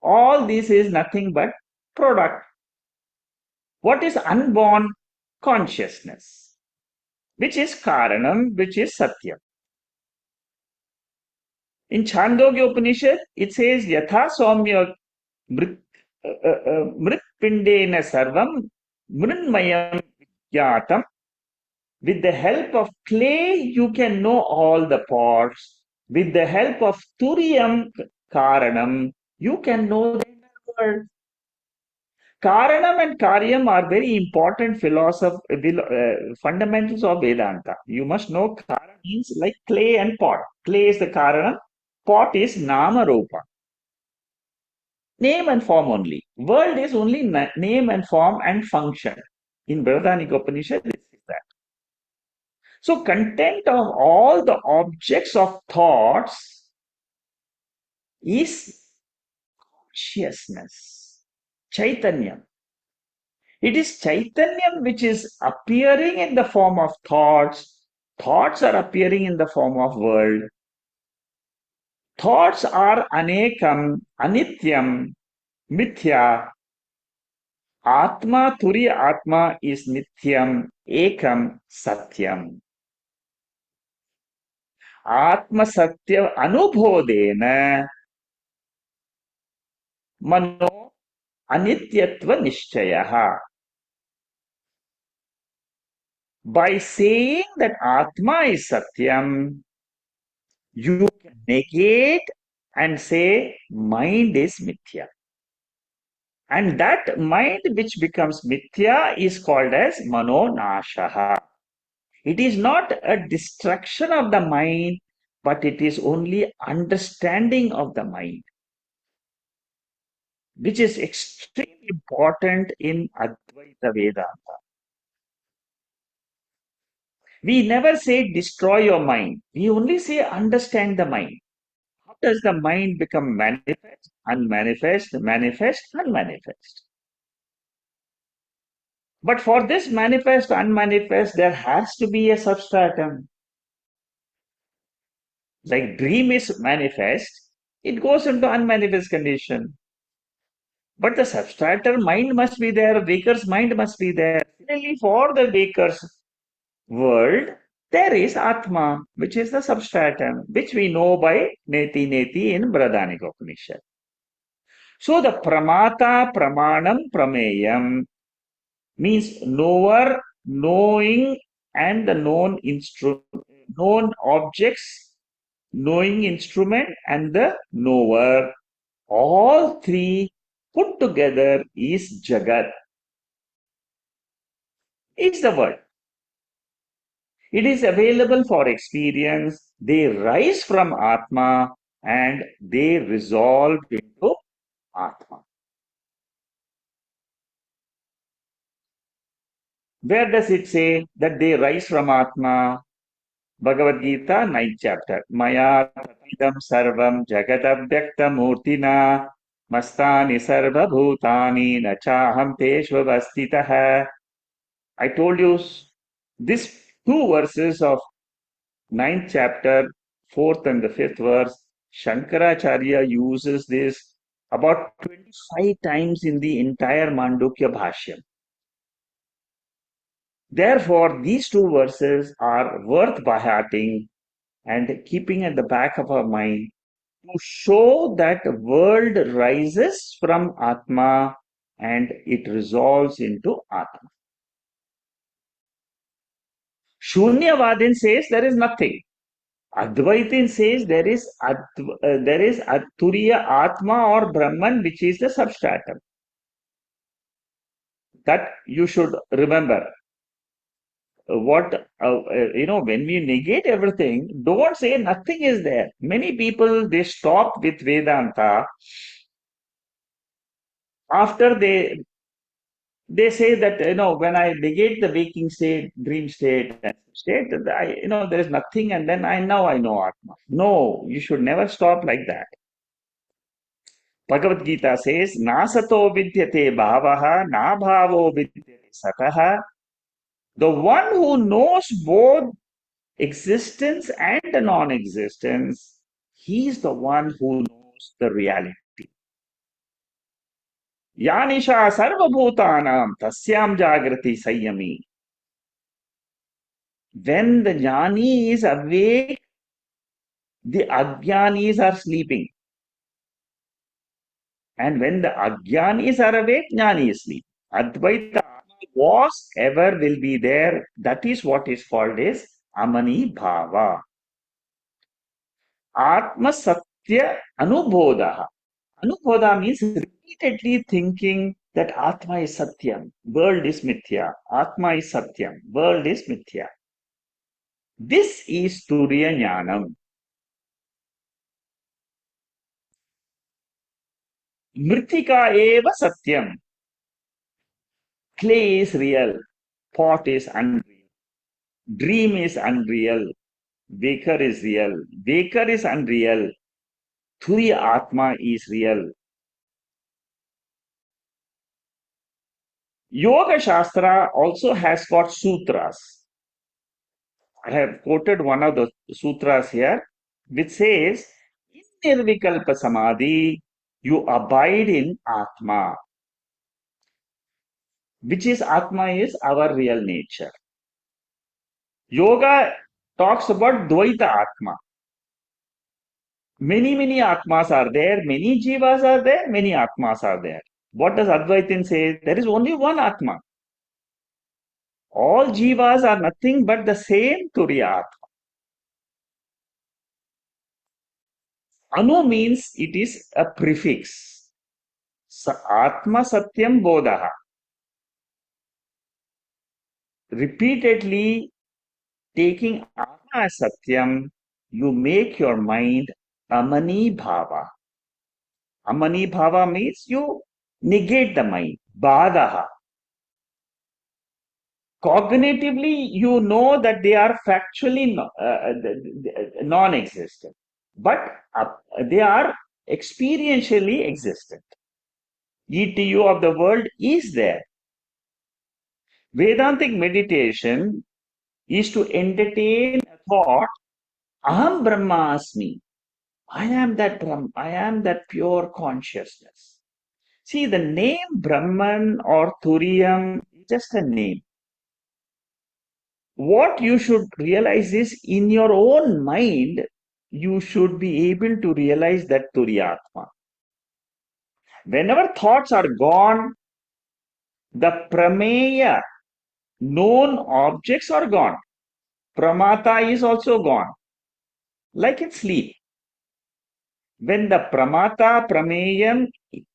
All this is nothing but product. What is unborn? Consciousness, which is karanam, which is satyam. In Chandogya Upanishad, it says yatha somya mrit mritpindena sarvam mrinmayam jnatam. With the help of clay, you can know all the parts. With the help of Turiyam Karanam, you can know the inner world. Karanam and Karyam are very important fundamentals of Vedanta. You must know Karanam means like clay and pot. Clay is the Karanam, pot is Nama Rupa. Name and form only. World is only name and form and function. In Brihadaranyaka Upanishad, this is that. So content of all the objects of thoughts is consciousness, Chaitanya. It is Chaitanya which is appearing in the form of thoughts. Thoughts are appearing in the form of world. Thoughts are anekam, anityam, mithya. Atma, Turiya Atma is nityam, ekam, satyam. Atma satya anubhodena mano anityatva nishchayaha. By saying that Atma is Satyam, you can negate and say mind is Mithya. And that mind which becomes Mithya is called as Mano Nashaha. It is not a destruction of the mind, but it is only understanding of the mind, which is extremely important in Advaita Vedanta. We never say destroy your mind. We only say understand the mind. How does the mind become manifest, unmanifest, manifest, unmanifest? But for this manifest, unmanifest, there has to be a substratum. Like dream is manifest, it goes into unmanifest condition. But the substratum mind must be there, waker's mind must be there. Similarly, for the waker's world, there is Atma, which is the substratum, which we know by Neti Neti in Brihadaranyaka Upanishad. So the Pramata, Pramanam, Prameyam means knower, knowing, and the known objects, knowing instrument, and the knower. All three put together is Jagat. Is the word. It is available for experience. They rise from Atma and they resolve into Atma. Where does it say that they rise from Atma? Bhagavad Gita, 9th chapter. Maya tatidam sarvam jagadabhyakta murtina mastani sarva bhutani nachaham teshvavastitah. I told you these two verses of 9th chapter, 4th and the 5th verse, Shankaracharya uses this about 25 times in the entire Mandukya Bashyam. Therefore, these two verses are worth by hearting and keeping at the back of our mind to show that the world rises from Atma and it resolves into Atma. Shunyavadin says there is nothing. Advaitin says there is Turiya Atma or Brahman, which is the substratum. That you should remember. When we negate everything, don't say nothing is there. Many people, they stop with Vedanta after they They say that, when I negate the waking state, dream state, and state, there is nothing, and then I know Atma. No, you should never stop like that. Bhagavad Gita says, Nasato vidyate bhavaha, na bhavo vidyate sataha. The one who knows both existence and non-existence, he is the one who knows the reality. Yanisha sarvabhutanam tasyam jagrati sayami. When the jnani is awake, the ajnanis are sleeping. And when the ajnanis are awake, jnani is sleeping. Advaita was, ever will be there. That is what is called as Amani Bhava. Atma Satya Anubodha. Anubodha means repeatedly thinking that Atma is Satyam, world is Mithya. Atma is Satyam, world is Mithya. This is Turiya Jnanam. Mritika eva Satyam. Clay is real, pot is unreal, dream is unreal, waker is real, waker is unreal, Turiya Atma is real. Yoga Shastra also has got sutras. I have quoted one of the sutras here, which says, in Nirvikalpa Samadhi, you abide in Atma, which is Atma is our real nature. Yoga talks about Dvaita Atma. Many Atmas are there, many Jivas are there, many Atmas are there. What does Advaitin say? There is only one Atma. All Jivas are nothing but the same Turiya Atma. Anu means it is a prefix. Atma Satyam Bodha. Repeatedly taking Atma as Satyam, you make your mind Amani Bhava. Amani Bhava means you negate the mind. Badaha. Cognitively, you know that they are factually non-existent, but they are experientially existent. ETU of the world is there. Vedantic meditation is to entertain a thought, Aham Brahmasmi. I am that Brahman, I am that pure consciousness. See, the name Brahman or Turiyam is just a name. What you should realize is, in your own mind, you should be able to realize that Turiyatma. Whenever thoughts are gone, the prameya, known objects are gone. Pramata is also gone, like in sleep. When the pramata, prameyam,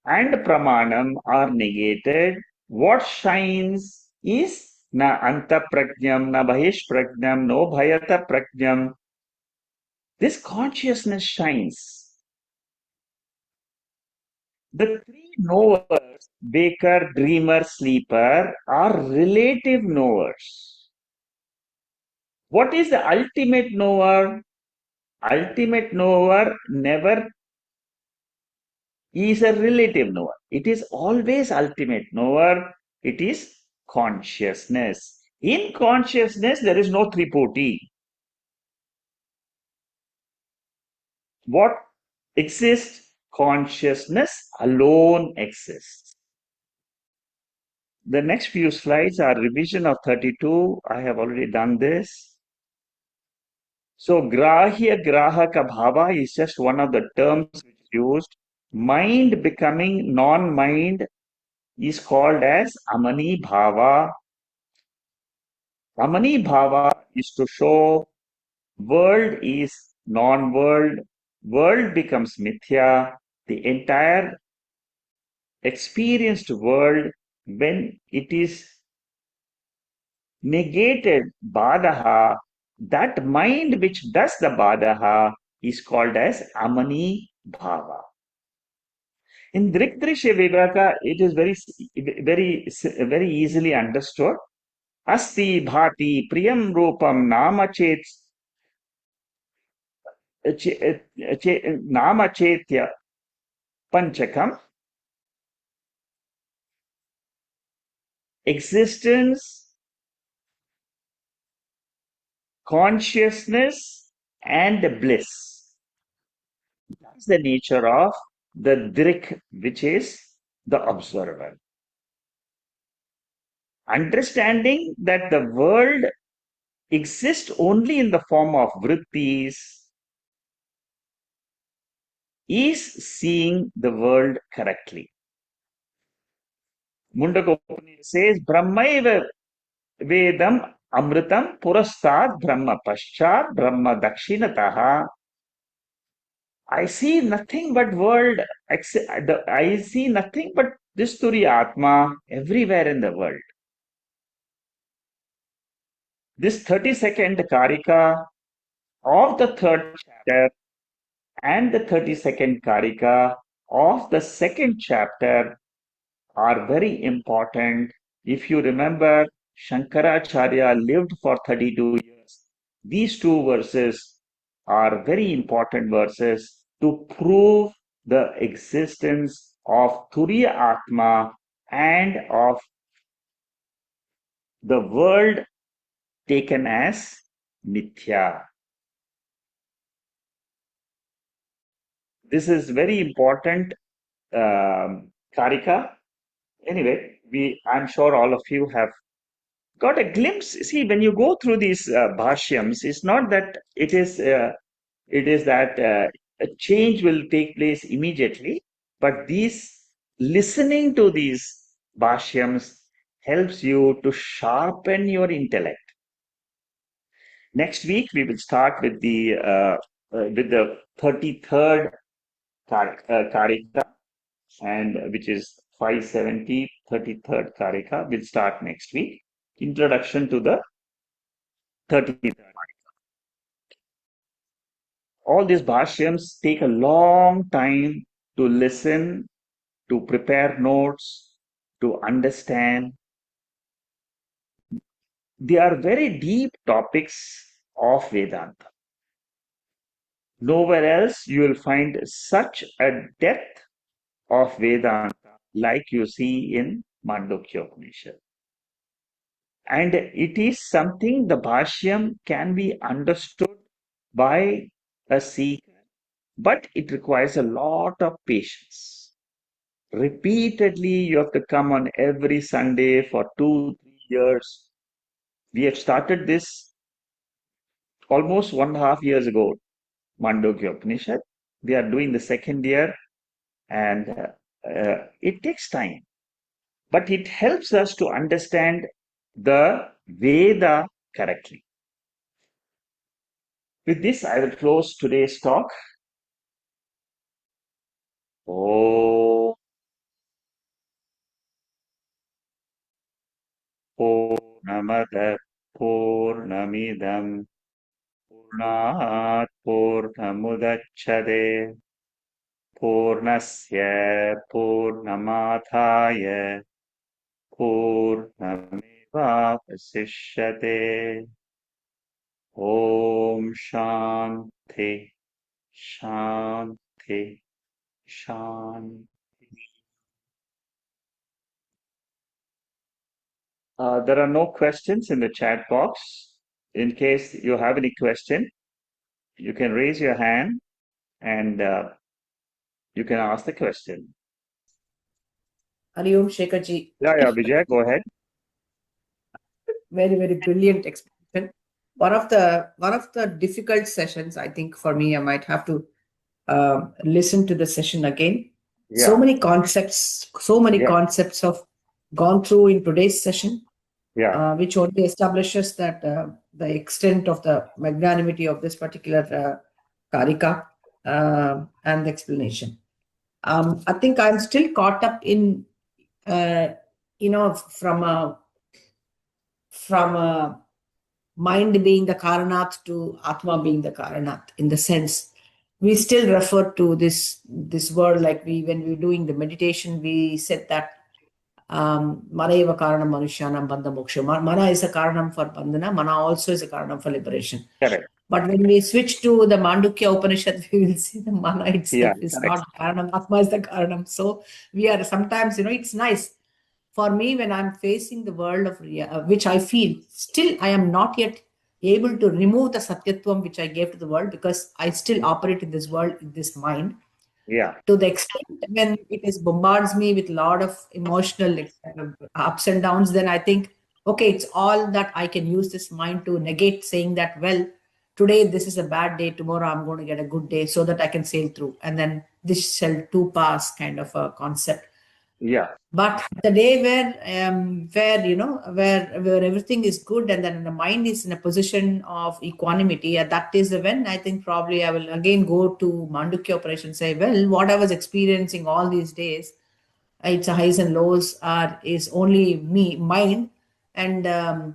and pramanam are negated, what shines is na anta prajnam, na bahish prajnam, no bhayata prajnam. This consciousness shines. The three knowers, waker, dreamer, sleeper, are relative knowers. What is the ultimate knower? Ultimate knower never is a relative knower. It is always ultimate knower. It is consciousness. In consciousness, there is no tripoti. What exists? Consciousness alone exists. The next few slides are revision of 32. I have already done this. So, grahya grahaka bhava is just one of the terms which is used. Mind becoming non-mind is called as amani bhava. Amani bhava is to show world is non-world, world becomes mithya, the entire experienced world, when it is negated badaha, that mind which does the badaha is called as amani bhava. In Drikdrishya Viveka, it is very easily understood. Asti bhati priyam rupam namachetya panchakam. Existence, consciousness, and bliss. That's the nature of the Drik, which is the observer. Understanding that the world exists only in the form of vrittis is seeing the world correctly. Mundaka Upanishad says, Brahmaiva Vedam Amritam Purastad Brahma Paschat Brahma Dakshinataha. I see nothing but world. I see nothing but this Turiya Atma everywhere in the world. This 32nd Karika of the third chapter and the 32nd Karika of the second chapter are very important. If you remember, Shankaracharya lived for 32 years. These two verses are very important verses to prove the existence of Turiya Atma and of the world taken as Mithya. This is very important Karika. Anyway, I'm sure all of you have got a glimpse. See, when you go through these bhashyams, it's not that it is that a change will take place immediately, but listening to these bhashyams helps you to sharpen your intellect. Next week we will start with the 33rd Karika, and which is 570, 33rd Karika. Will start next week. Introduction to the 33rd. All these bhashyams take a long time to listen, to prepare notes, to understand. They are very deep topics of Vedanta. Nowhere else you will find such a depth of Vedanta like you see in Mandukya Bashyam. And it is something the Bhashyam can be understood by a seeker, but it requires a lot of patience. Repeatedly, you have to come on every Sunday for 2, 3 years. We have started this almost 1.5 years ago, Mandukya Upanishad. We are doing the second year, and it takes time. But it helps us to understand the Veda correctly. With this, I will close today's talk. Oh, Purnamada Purnamidam Purnat Purnamudachade Purnasya Purnamathaya Purnamevapasishyate. Om Shanti Shanti Shanti. There are no questions in the chat box. In case you have any question, you can raise your hand and you can ask the question. Hari Om Shekharji. Yeah, Vijay, go ahead. Very, very brilliant explanation. One of the difficult sessions, I think, for me, I might have to listen to the session again. Yeah. So many concepts have gone through in today's session, which only establishes that the extent of the magnanimity of this particular Karika and the explanation. I think I'm still caught up in, from mind being the Karanath to Atma being the Karanath, in the sense we still refer to this word, like when we were doing the meditation, we said that Mana eva karanam manusyanam bandha moksha. Mana is a karanam for bandhana. Mana also is a karanam for liberation. Correct. But when we switch to the Mandukya Upanishad, we will see the mana itself is correct. not karanam. Atma is the karanam. So we are sometimes, it's nice for me when I'm facing the world of which I feel still I am not yet able to remove the satyatvam which I gave to the world, because I still operate in this world, in this mind. Yeah. To the extent when it is bombards me with a lot of emotional ups and downs, then I think, okay, it's all that I can use this mind to negate, saying that, well, today this is a bad day, tomorrow I'm going to get a good day, so that I can sail through. And then this shall too pass kind of a concept. Yeah. But the day where everything is good, and then the mind is in a position of equanimity, that is when I think probably I will again go to Mandukya operation, say, well, what I was experiencing all these days, it's a highs and lows, is only me mind, and I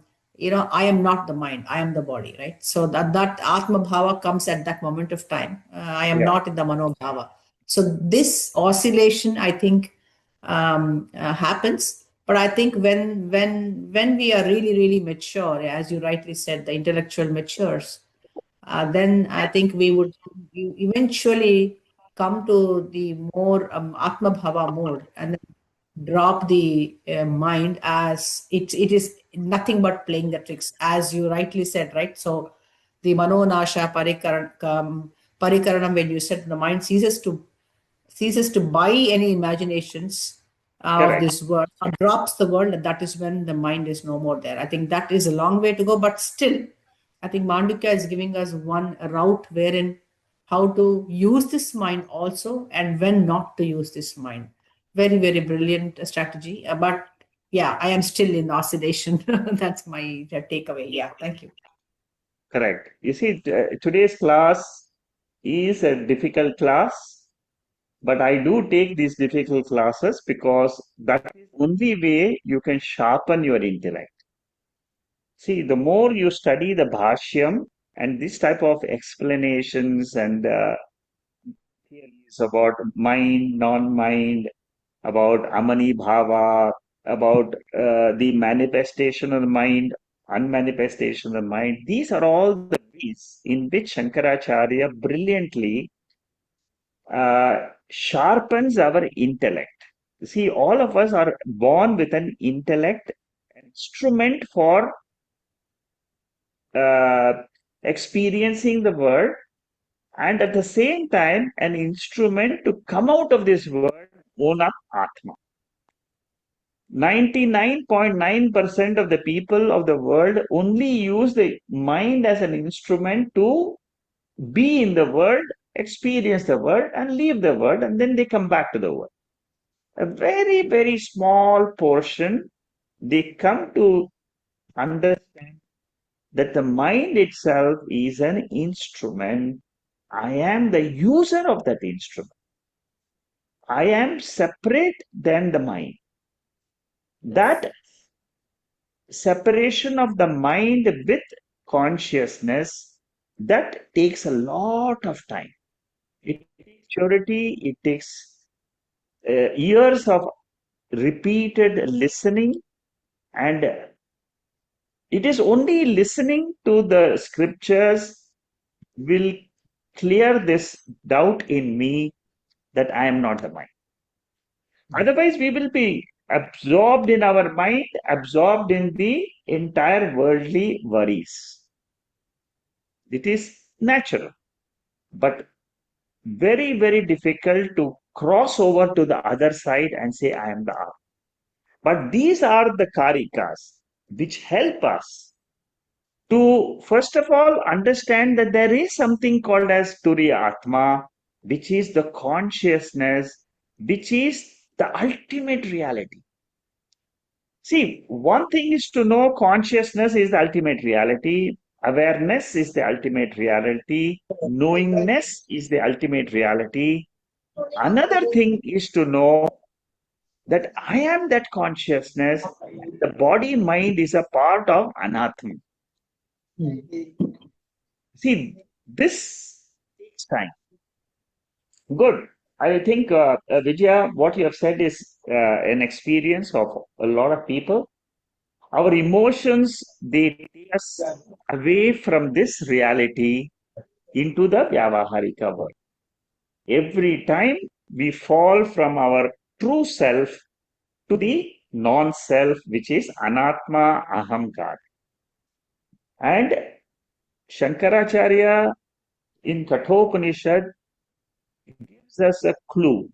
am not the mind, I am the body, right? So that Atma Bhava comes at that moment of time. I am Yeah. not in the Mano Bhava. So this oscillation, I think, happens. But I think when we are really really mature, as you rightly said, the intellectual matures, then I think we would eventually come to the more Atma Bhava mode, and then drop the mind, as it is nothing but playing the tricks, as you rightly said, right? So the Mano Nasha Parikaranam, when you said the mind ceases to buy any imaginations of Correct. this world, or drops the world, and that is when the mind is no more there. I think that is a long way to go, but still, I think Mandukya is giving us one route wherein how to use this mind also, and when not to use this mind. Very, very brilliant strategy. But yeah, I am still in oscillation. That's my takeaway. Yeah, thank you. Correct. You see, today's class is a difficult class, but I do take these difficult classes because that is the only way you can sharpen your intellect. See, the more you study the Bhashyam and this type of explanations and theories about mind, non-mind, about Amani Bhava, about the manifestation of the mind, unmanifestation of the mind. These are all the ways in which Shankaracharya brilliantly sharpens our intellect. See, all of us are born with an intellect, an instrument for uh, experiencing the world, and at the same time, an instrument to come out of this world, own up Atma. 99.9% of the people of the world only use the mind as an instrument to be in the world, experience the world, and leave the world, and then they come back to the world. A very, very small portion, they come to understand that the mind itself is an instrument. I am the user of that instrument. I am separate than the mind. That separation of the mind with consciousness, that takes a lot of time. It takes purity, it takes years of repeated listening, and it is only listening to the scriptures will clear this doubt in me that I am not the mind. Otherwise, we will be absorbed in our mind, absorbed in the entire worldly worries. It is natural, but very, very difficult to cross over to the other side and say, I am the Atma. But these are the karikas which help us to, first of all, understand that there is something called as Turiya Atma, which is the consciousness, which is the ultimate reality. See, one thing is to know consciousness is the ultimate reality, awareness is the ultimate reality, knowingness is the ultimate reality. Another thing is to know that I am that consciousness, and the body mind is a part of anatma. See, this takes time. Good. I think, Vijaya, what you have said is an experience of a lot of people. Our emotions, they take us away from this reality into the Vyavaharika world. Every time we fall from our true self to the non-self, which is Anatma Ahamkar. And Shankaracharya in Kathopanishad gives us a clue.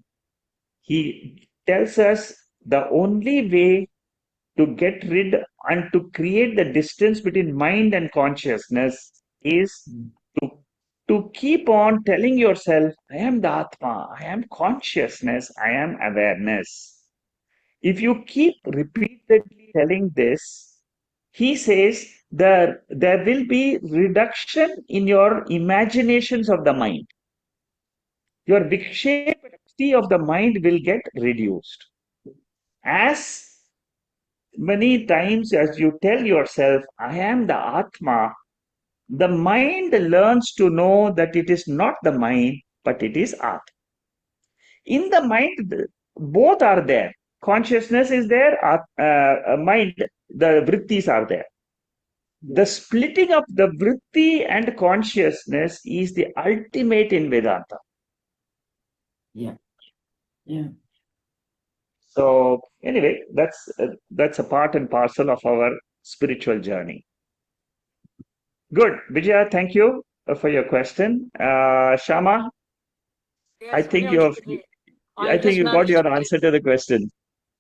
He tells us the only way to get rid and to create the distance between mind and consciousness is to, to keep on telling yourself, I am the Atma, I am consciousness, I am awareness. If you keep repeatedly telling this, he says there will be reduction in your imaginations of the mind. Your vikshepati of the mind will get reduced. As many times as you tell yourself, I am the Atma, the mind learns to know that it is not the mind, but it is Atma. In the mind, both are there. Consciousness is there, mind, the vrittis are there. The splitting of the vritti and consciousness is the ultimate in Vedanta. Yeah. Yeah. So anyway, that's a part and parcel of our spiritual journey. Good, Vijaya. Thank you for your question. Shama, I Yes, think you have. I I think just you got managed to your answer to the question.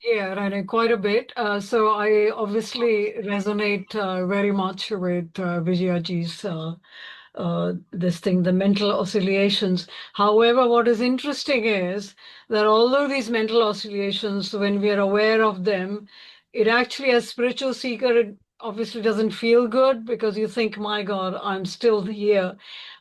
yeah, right, quite a bit. So I obviously resonate very much with Vijayaji's this thing, the mental oscillations. However, what is interesting is that although these mental oscillations, when we are aware of them, it actually, as spiritual seeker, it obviously doesn't feel good because you think, my God, I'm still here.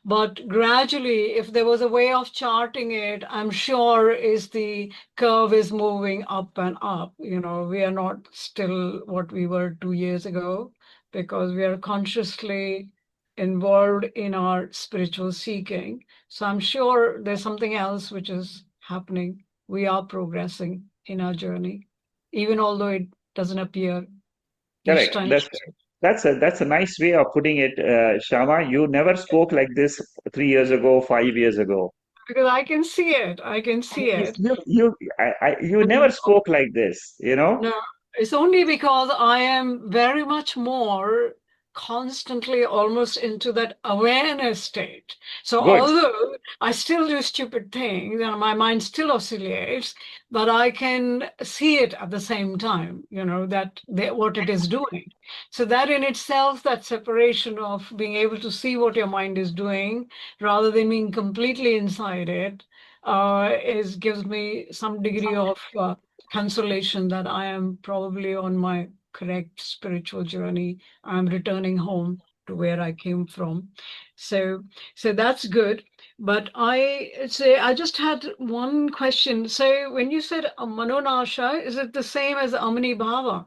But gradually, if there was a way of charting it, I'm sure is the curve is moving up and up. You know, we are not still what we were 2 years ago because we are consciously involved in our spiritual seeking. So I'm sure there's something else which is happening. We are progressing in our journey, even although it doesn't appear each Correct. time. That's a nice way of putting it, Shama. You never spoke like this 3 years ago, 5 years ago. Because I can see it. I can see You it. you never And spoke like this, you know? no, it's only because I am very much more constantly almost into that awareness state. So Good. although I still do stupid things and my mind still oscillates, but I can see it at the same time, you know, what it is doing. So that in itself, that separation of being able to see what your mind is doing rather than being completely inside it, is gives me some degree of consolation that I am probably on my correct spiritual journey. I'm returning home to where I came from. So, so that's good. But I just had one question. So when you said Manonasha, is it the same as Amani Bhava?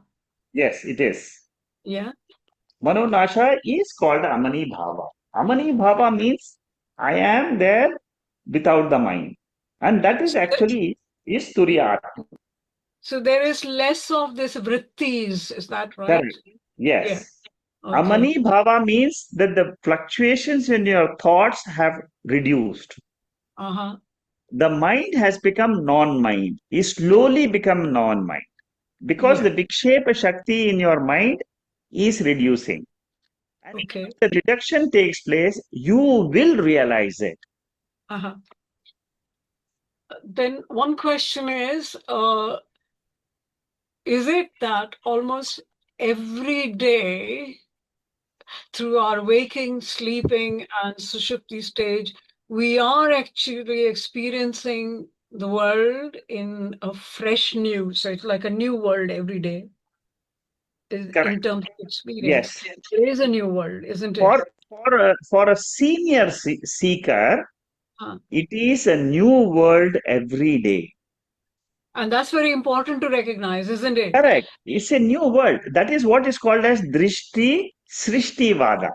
Yes, it is. Yeah. Manonasha is called Amani Bhava. Amani Bhava means I am there without the mind. And that is So, actually is Turiya. so there is less of this vrittis, is that right? Correct. Yeah. Yes. Okay. Amani Bhava means that the fluctuations in your thoughts have reduced. Uh-huh. The mind has become non-mind, is slowly become non-mind. Because the Yeah. Vikshepa Shakti in your mind is reducing. And Okay. if the reduction takes place, you will realize it. Uh-huh. Then one question is it that almost every day through our waking, sleeping, and sushupti stage, we are actually experiencing the world in a fresh new, so it's like a new world every day in Correct. terms of experience. Yes. There is a new world, isn't it? For a senior seeker, Huh. it is a new world every day. And that's very important to recognize, isn't it? Correct. It's a new world. That is what is called as Drishti Srishti Vada.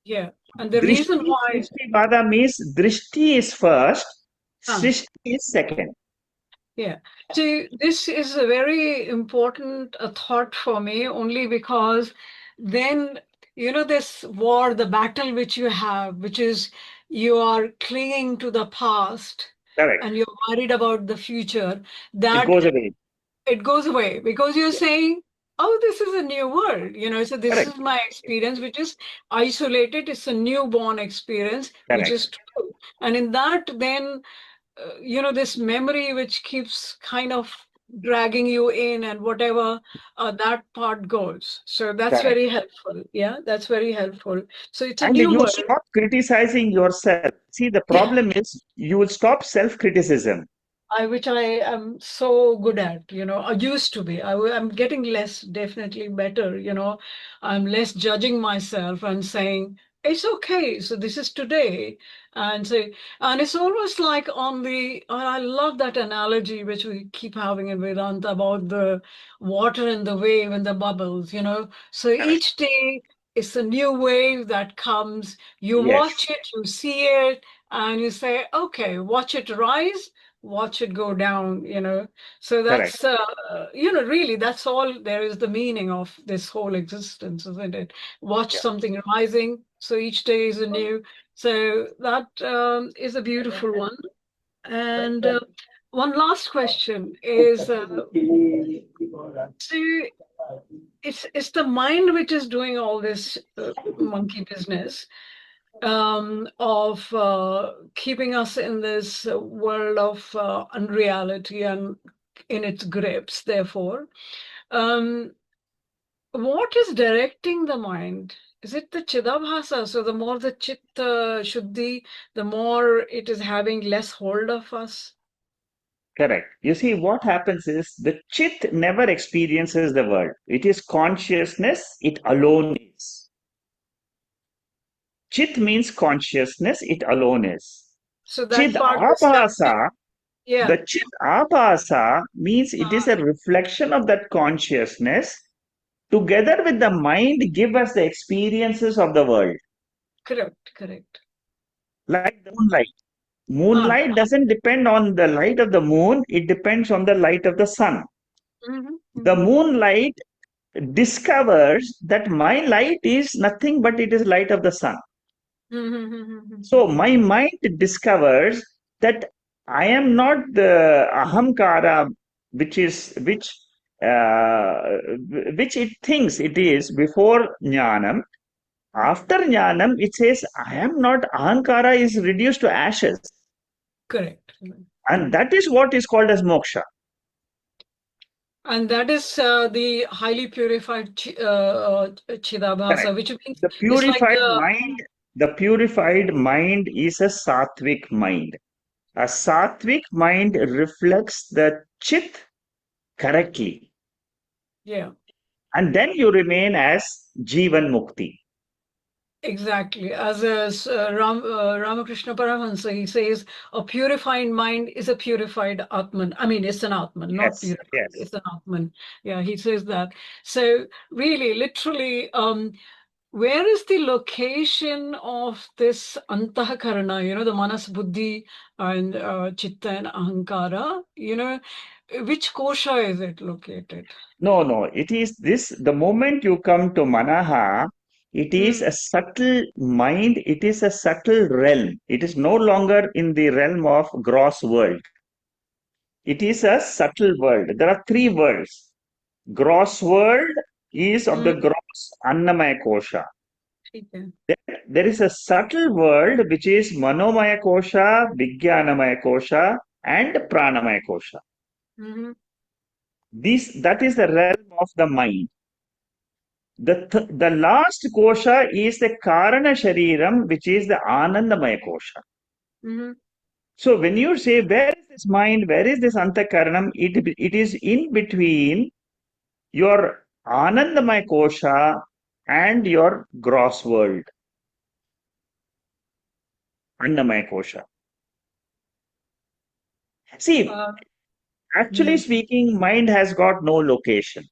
Yeah. And the reason Drishti why, Srishti Vada means Drishti is first, Srishti is second. Yeah. So this is a very important thought for me, only because then, this war, the battle which you have, which is you are clinging to the past Correct. and you're worried about the future, It that goes away. it goes away because you're saying, oh, this is a new world, so this Correct. is my experience, which is isolated. It's a newborn experience, which Correct. is true. And in that, then this memory which keeps kind of dragging you in and whatever, that part goes. So that's Correct. very helpful. Yeah, that's very helpful. So it's a And new you world. stop criticizing yourself. See, the Yeah. problem is you will stop self-criticism. Which I am so good at, I used to be. I'm getting less, definitely better, I'm less judging myself and saying, it's okay. So this is today. And say, and it's almost like I love that analogy which we keep having in Vedanta about the water and the wave and the bubbles, So Correct. each day it's a new wave that comes. You Yes. watch it, you see it, and you say, okay, watch it rise, watch it go down, So Correct. that's, really, that's all there is the meaning of this whole existence, isn't it? Watch Yeah. something rising. So each day is a new. So that is a beautiful one. And one last question is, so it's the mind which is doing all this monkey business, of keeping us in this world of unreality and in its grips, therefore. Um, what is directing the mind? Is it the Chidabhasa? So the more the Chitta Shuddhi, the more it is having less hold of us? Correct. You see, what happens is the chit never experiences the world. It is consciousness, it alone is. Chit means consciousness, it alone is. So Chid that part is something, abhasa, yeah, the chit abhasa means it is a reflection of that consciousness together with the mind give us the experiences of the world. correct, correct. Like the moonlight. Moonlight doesn't depend on the light of the moon, it depends on the light of the sun. The moonlight discovers that my light is nothing but it is light of the sun. So my mind discovers that I am not the ahamkara, uh, which it thinks it is before jnanam. After jnanam, it says I am not ahankara is reduced to ashes, Correct. and that is what is called as moksha. And that is the highly purified Chidabhasa, Correct. which means The it's like purified mind is a sattvic mind. A sattvic mind reflects the chit correctly. yeah, And then you remain as Jivan Mukti. exactly. As Ramakrishna Paramahansa, he says, a purified mind is a purified Atman. I mean, it's an Atman, not Yes, purified. yes. It's an Atman. Yeah, he says that. So really, literally, where is the location of this Antahakarana, the Manas, Buddhi, and Chitta and Ahankara? Which kosha is it located? No. It is this, the moment you come to Manaha, it is a subtle mind, it is a subtle realm. It is no longer in the realm of gross world. It is a subtle world. There are three worlds. Gross world is of the gross Annamaya Kosha. Okay. There is a subtle world which is Manomaya Kosha, Vijnanamaya Kosha, and Pranamaya Kosha. That is the realm of the mind. The last kosha is the Karana Shariram, which is the Anandamaya Kosha. So when you say, where is this mind, where is this Antakaranam, it is in between your Anandamaya Kosha and your gross world, Annamaya Kosha. See, actually speaking, mind has got no location.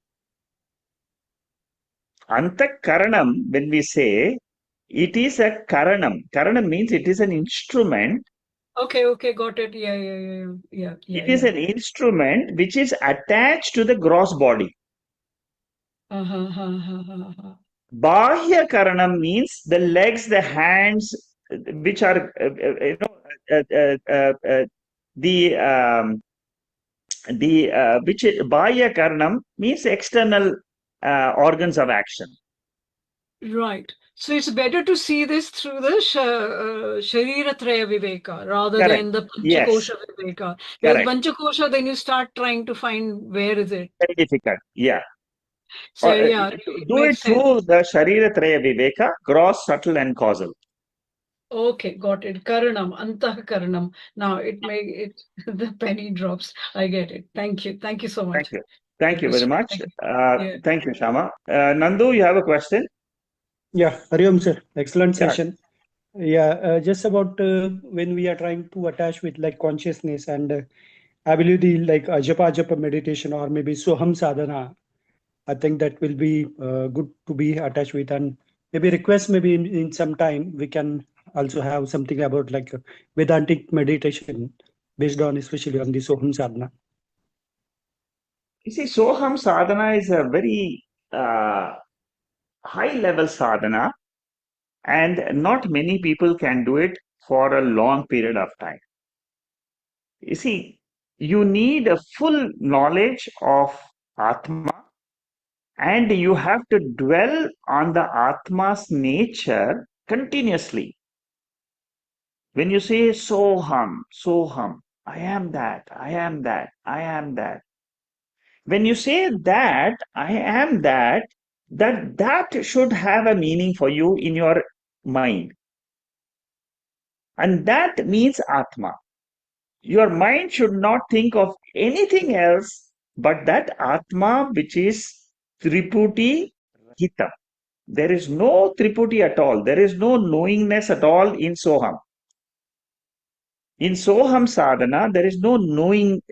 Antakaranam, when we say, it is a karanam. Karanam means it is an instrument Okay, got it. Yeah. It is an instrument which is attached to the gross body. Bahya Karanam means the legs, the hands, which are, the which Bahya Karanam means external organs of action. Right. So it's better to see this through the Shariratraya Viveka rather Correct. than the Yes. Panchakosha Viveka. Because Correct. Panchakosha, then you start trying to find where is it. Very difficult. Yeah. So Do it makes sense. through the Shariratraya Viveka, gross, subtle, and causal. Okay, got it. Karanam, Antah Karanam. Now the penny drops. I get it. Thank you. Thank you so much. Thank you very much. Thank you, Shama. Nandu, you have a question? Yeah, Hariom sir, excellent session. Yeah, just about when we are trying to attach with like consciousness, and I believe the like ajapa meditation or maybe soham sadhana, I think that will be good to be attached with, and maybe request maybe in some time we can also have something about like Vedantic meditation based on especially on the soham sadhana. You see, Soham sadhana is a very high level sadhana, and not many people can do it for a long period of time. You see, you need a full knowledge of Atma, and you have to dwell on the Atma's nature continuously. When you say Soham, Soham, I am that, I am that, I am that. When you say that, I am that, that should have a meaning for you in your mind. And that means Atma. Your mind should not think of anything else but that Atma which is Triputi Hitam. There is no Triputi at all. There is no knowingness at all in Soham. In Soham sadhana, there is no knowing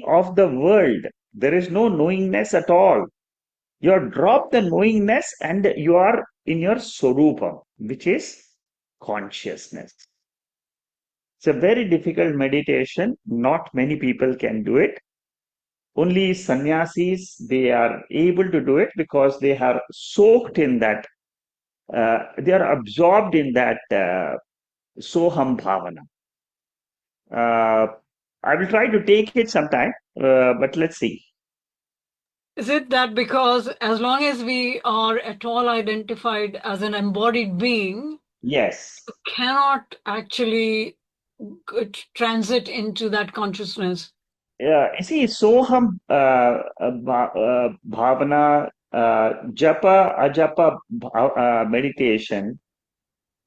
of the world. There is no knowingness at all. You have dropped the knowingness and you are in your Swarupam, which is consciousness. It's a very difficult meditation. Not many people can do it. Only sannyasis, they are able to do it because they are soaked in that. They are absorbed in that Soham Bhavana. I will try to take it sometime, but let's see. Is it that because as long as we are at all identified as an embodied being, yes, cannot actually transit into that consciousness? You see, Soham Bhavana, Japa, Ajapa meditation,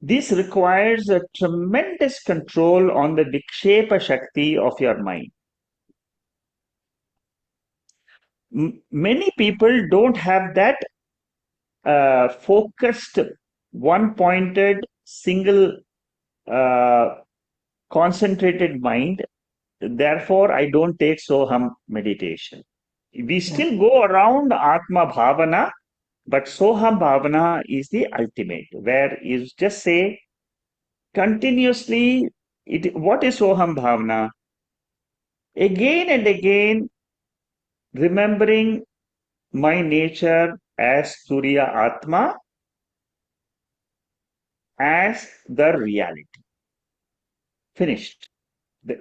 this requires a tremendous control on the Vikshepa Shakti of your mind. Many people don't have that focused, one-pointed, single, concentrated mind. Therefore, I don't take Soham meditation. We still go around Atma Bhavana, but Soham Bhavana is the ultimate, where you just say continuously, what is Soham Bhavana? Again and again, remembering my nature as Surya Atma, as the reality. Finished.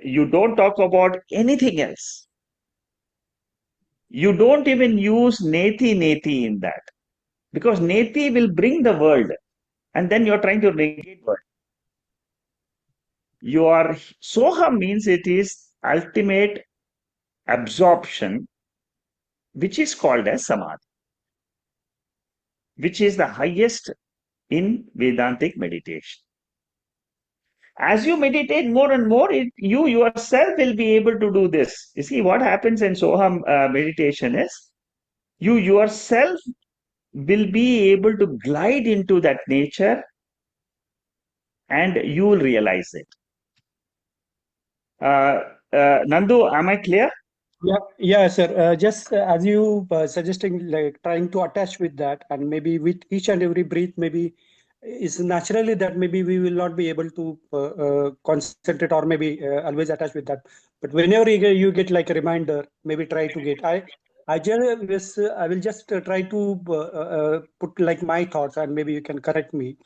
You don't talk about anything else. You don't even use neti in that, because neti will bring the world, and then you're trying to negate world. Your Soham means it is ultimate absorption, which is called as Samadhi, which is the highest in Vedantic meditation. As you meditate more and more, you yourself will be able to do this. You see, what happens in Soham meditation is, you yourself will be able to glide into that nature and you will realize it. Nandu, am I clear? Yeah, sir. Just as you suggesting, like trying to attach with that, and maybe with each and every breath, maybe is naturally that maybe we will not be able to concentrate or maybe always attach with that. But whenever you get like a reminder, maybe try to get. I will just try to put like my thoughts, and maybe you can correct me.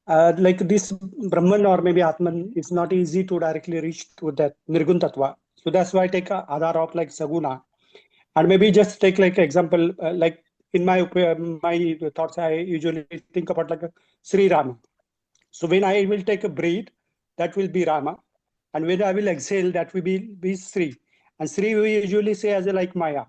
Like this Brahman or maybe Atman, it's not easy to directly reach to that Nirgun Tattva. So that's why I take a Adhar of like Saguna. And maybe just take like example, like in my thoughts, I usually think about like a Sri Rama. So when I will take a breath, that will be Rama. And when I will exhale, that will be Sri. And Sri we usually say as a like Maya.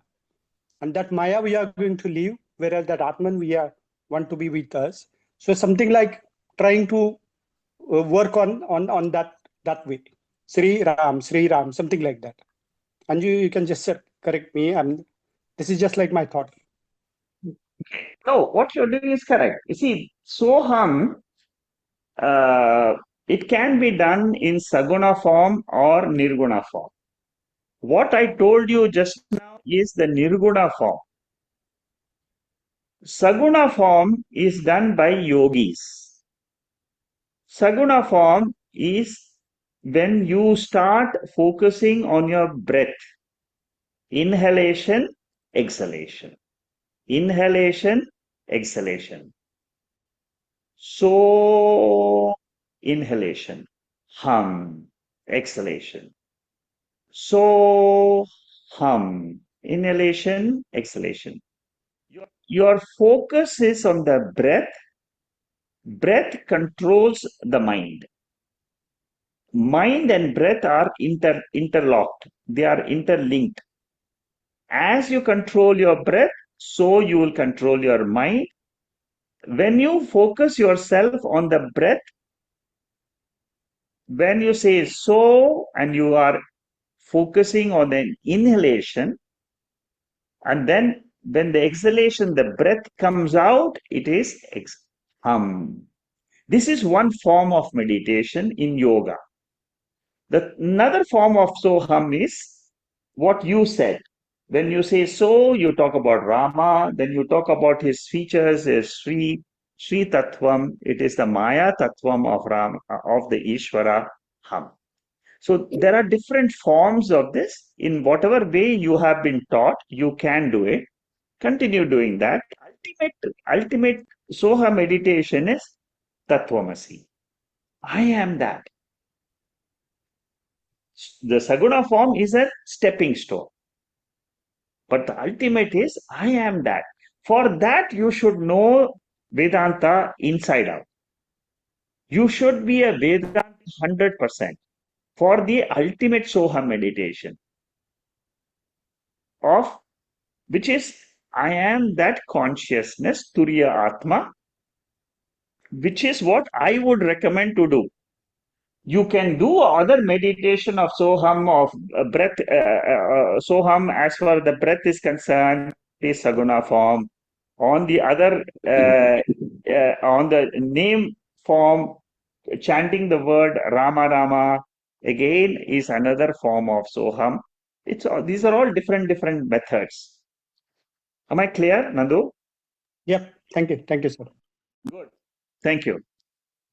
And that Maya we are going to leave, whereas that Atman we are want to be with us. So something like trying to work on that way. Sri Ram, something like that. And you can just correct me. And this is just like my thought. No, what you're doing is correct. You see, Soham, it can be done in Saguna form or Nirguna form. What I told you just now is the Nirguna form. Saguna form is done by yogis. Saguna form is when you start focusing on your breath. Inhalation, exhalation. Inhalation, exhalation. So, inhalation. Hum, exhalation. So, hum, inhalation, exhalation. Your focus is on the breath. Breath controls the mind. Mind and breath are interlocked. They are interlinked. As you control your breath, so you will control your mind. When you focus yourself on the breath, when you say so and you are focusing on the inhalation, and then when the exhalation, the breath comes out, it is hum. This is one form of meditation in yoga. Another form of soham is what you said. When you say so, you talk about Rama, then you talk about his features, his Sri Tattvam. It is the Maya Tattvam of Ram, of the Ishvara hum. So there are different forms of this. In whatever way you have been taught, you can do it. Continue doing that. Ultimate Soha meditation is Tattvamasi. I am that. The Saguna form is a stepping stone. But the ultimate is I am that. For that, you should know Vedanta inside out. You should be a Vedanta 100% for the ultimate Soha meditation of which is I am that consciousness, Turiya Atma, which is what I would recommend to do. You can do other meditation of Soham, of breath, Soham as far as the breath is concerned, is Saguna form. On the other, on the name form, chanting the word Rama Rama again is another form of Soham. These are all different methods. Am I clear, Nandu? Yep. Thank you. Thank you, sir. Good. Thank you.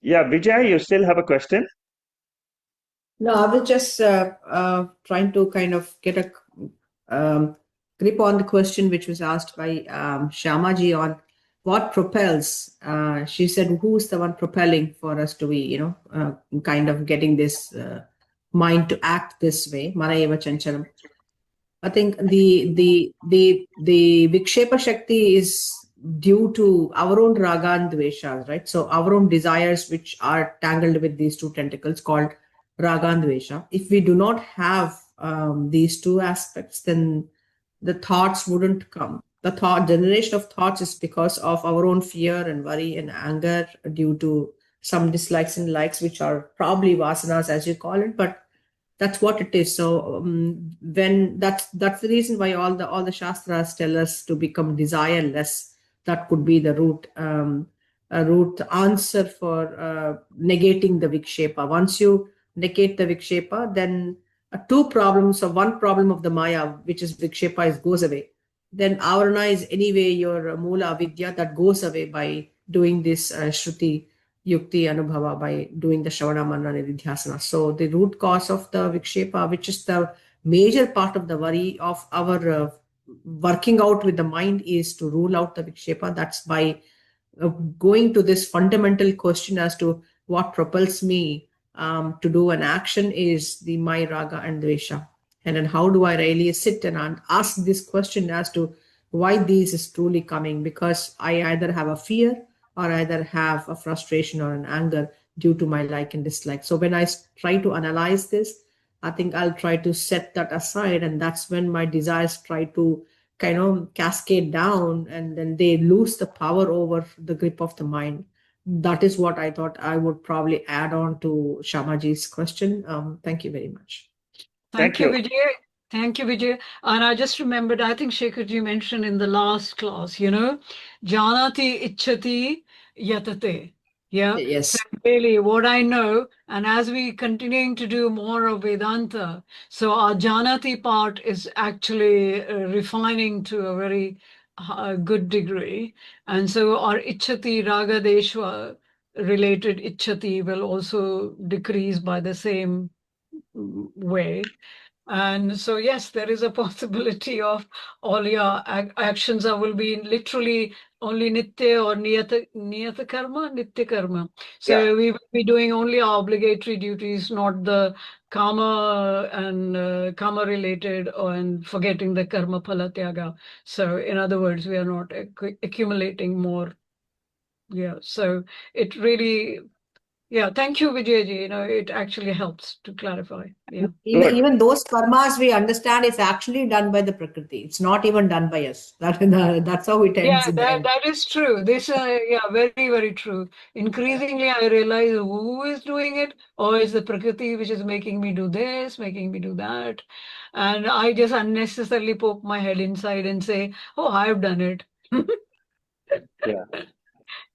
Yeah, Vijay, you still have a question? No, I was just trying to kind of get a grip on the question which was asked by Shamaji on what propels. She said, who's the one propelling for us to be, kind of getting this mind to act this way? Manayeva Chanchalam. I think the Vikshepa Shakti is due to our own raga and dveshas, right? So our own desires which are tangled with these two tentacles called raga and dvesha. If we do not have these two aspects, then the thoughts wouldn't come. The generation of thoughts is because of our own fear and worry and anger due to some dislikes and likes, which are probably vasanas, as you call it, but that's what it is. So when that's the reason why all the shastras tell us to become desireless. That could be the root answer for negating the vikshepa. Once you negate the vikshepa, then two problems or one problem of the maya, which is vikshepa, goes away. Then avarana is anyway your mula avidya that goes away by doing this shruti yukti anubhava by doing the Shravana Manana Nididhyasana. So the root cause of the Vikshepa, which is the major part of the worry of our working out with the mind, is to rule out the Vikshepa. That's by going to this fundamental question as to what propels me to do an action is the my raga and dvesha. And then how do I really sit and ask this question as to why this is truly coming? Because I either have a fear or either have a frustration or an anger due to my like and dislike. So when I try to analyze this, I think I'll try to set that aside, and that's when my desires try to kind of cascade down, and then they lose the power over the grip of the mind. That is what I thought I would probably add on to Shamaji's question. Thank you very much. Thank you, Vijay. Thank you, Vijay. And I just remembered, I think Shekharji mentioned in the last class, janati ichchati yatate. Yeah. Yes. So really what I know, and as we continuing to do more of Vedanta, so our janati part is actually refining to a very good degree. And so our ichchati raga deshwa related ichchati will also decrease by the same way. And so, yes, there is a possibility of all your actions will be literally only nitya or niyata karma, nitya karma. So we will be doing only our obligatory duties, not the karma and karma related and forgetting the karma phala tyaga. So in other words, we are not accumulating more. Yeah. So it really, thank you, Vijayji. It actually helps to clarify. Yeah. Even those karmas we understand is actually done by the Prakriti. It's not even done by us. That's how it ends in the end. That is true. This, very, very true. Increasingly, I realize who is doing it, or is the Prakriti which is making me do this, making me do that. And I just unnecessarily poke my head inside and say, oh, I've done it.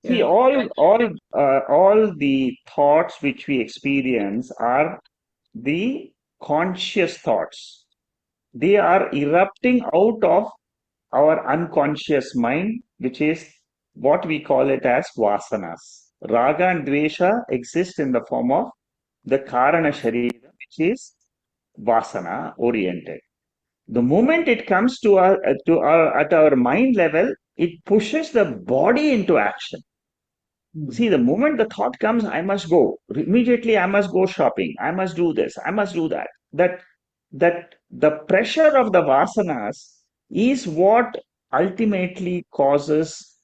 See, all the thoughts which we experience are the conscious thoughts. They are erupting out of our unconscious mind, which is what we call it as vasanas. Raga and dvesha exist in the form of the karana sharira, which is vasana oriented. The moment it comes to our at our mind level, it pushes the body into action. See, the moment the thought comes, I must go. Immediately, I must go shopping. I must do this. I must do that. That the pressure of the vasanas is what ultimately causes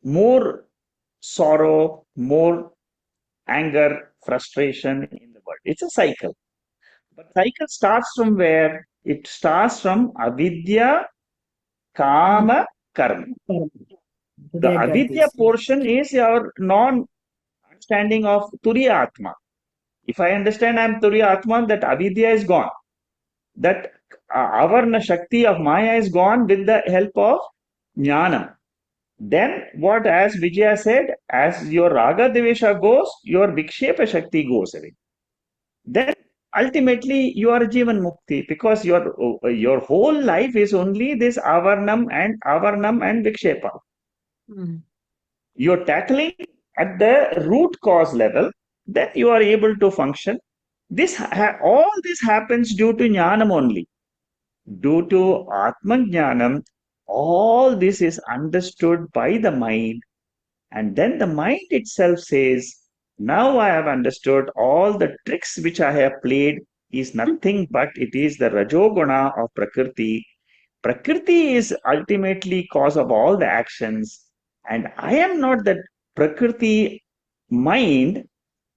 more sorrow, more anger, frustration in the world. It's a cycle. But cycle starts from where? It starts from avidya, kama, karma. The avidya portion is our non-understanding of Turiya Atma. If I understand I am Turiya Atma, that avidya is gone. That avarna shakti of Maya is gone with the help of jnana. Then what, as Vijaya said, as your raga devesha goes, your vikshepa shakti goes away. Then ultimately you are jivan mukti, because your whole life is only this avarnam and vikshepa. You're tackling at the root cause level, then you are able to function. All this happens due to jnanam only. Due to atman jnanam, all this is understood by the mind, and then the mind itself says, now I have understood all the tricks which I have played is nothing but it is the rajoguna of Prakriti. Prakriti is ultimately cause of all the actions, and I am not the Prakriti mind.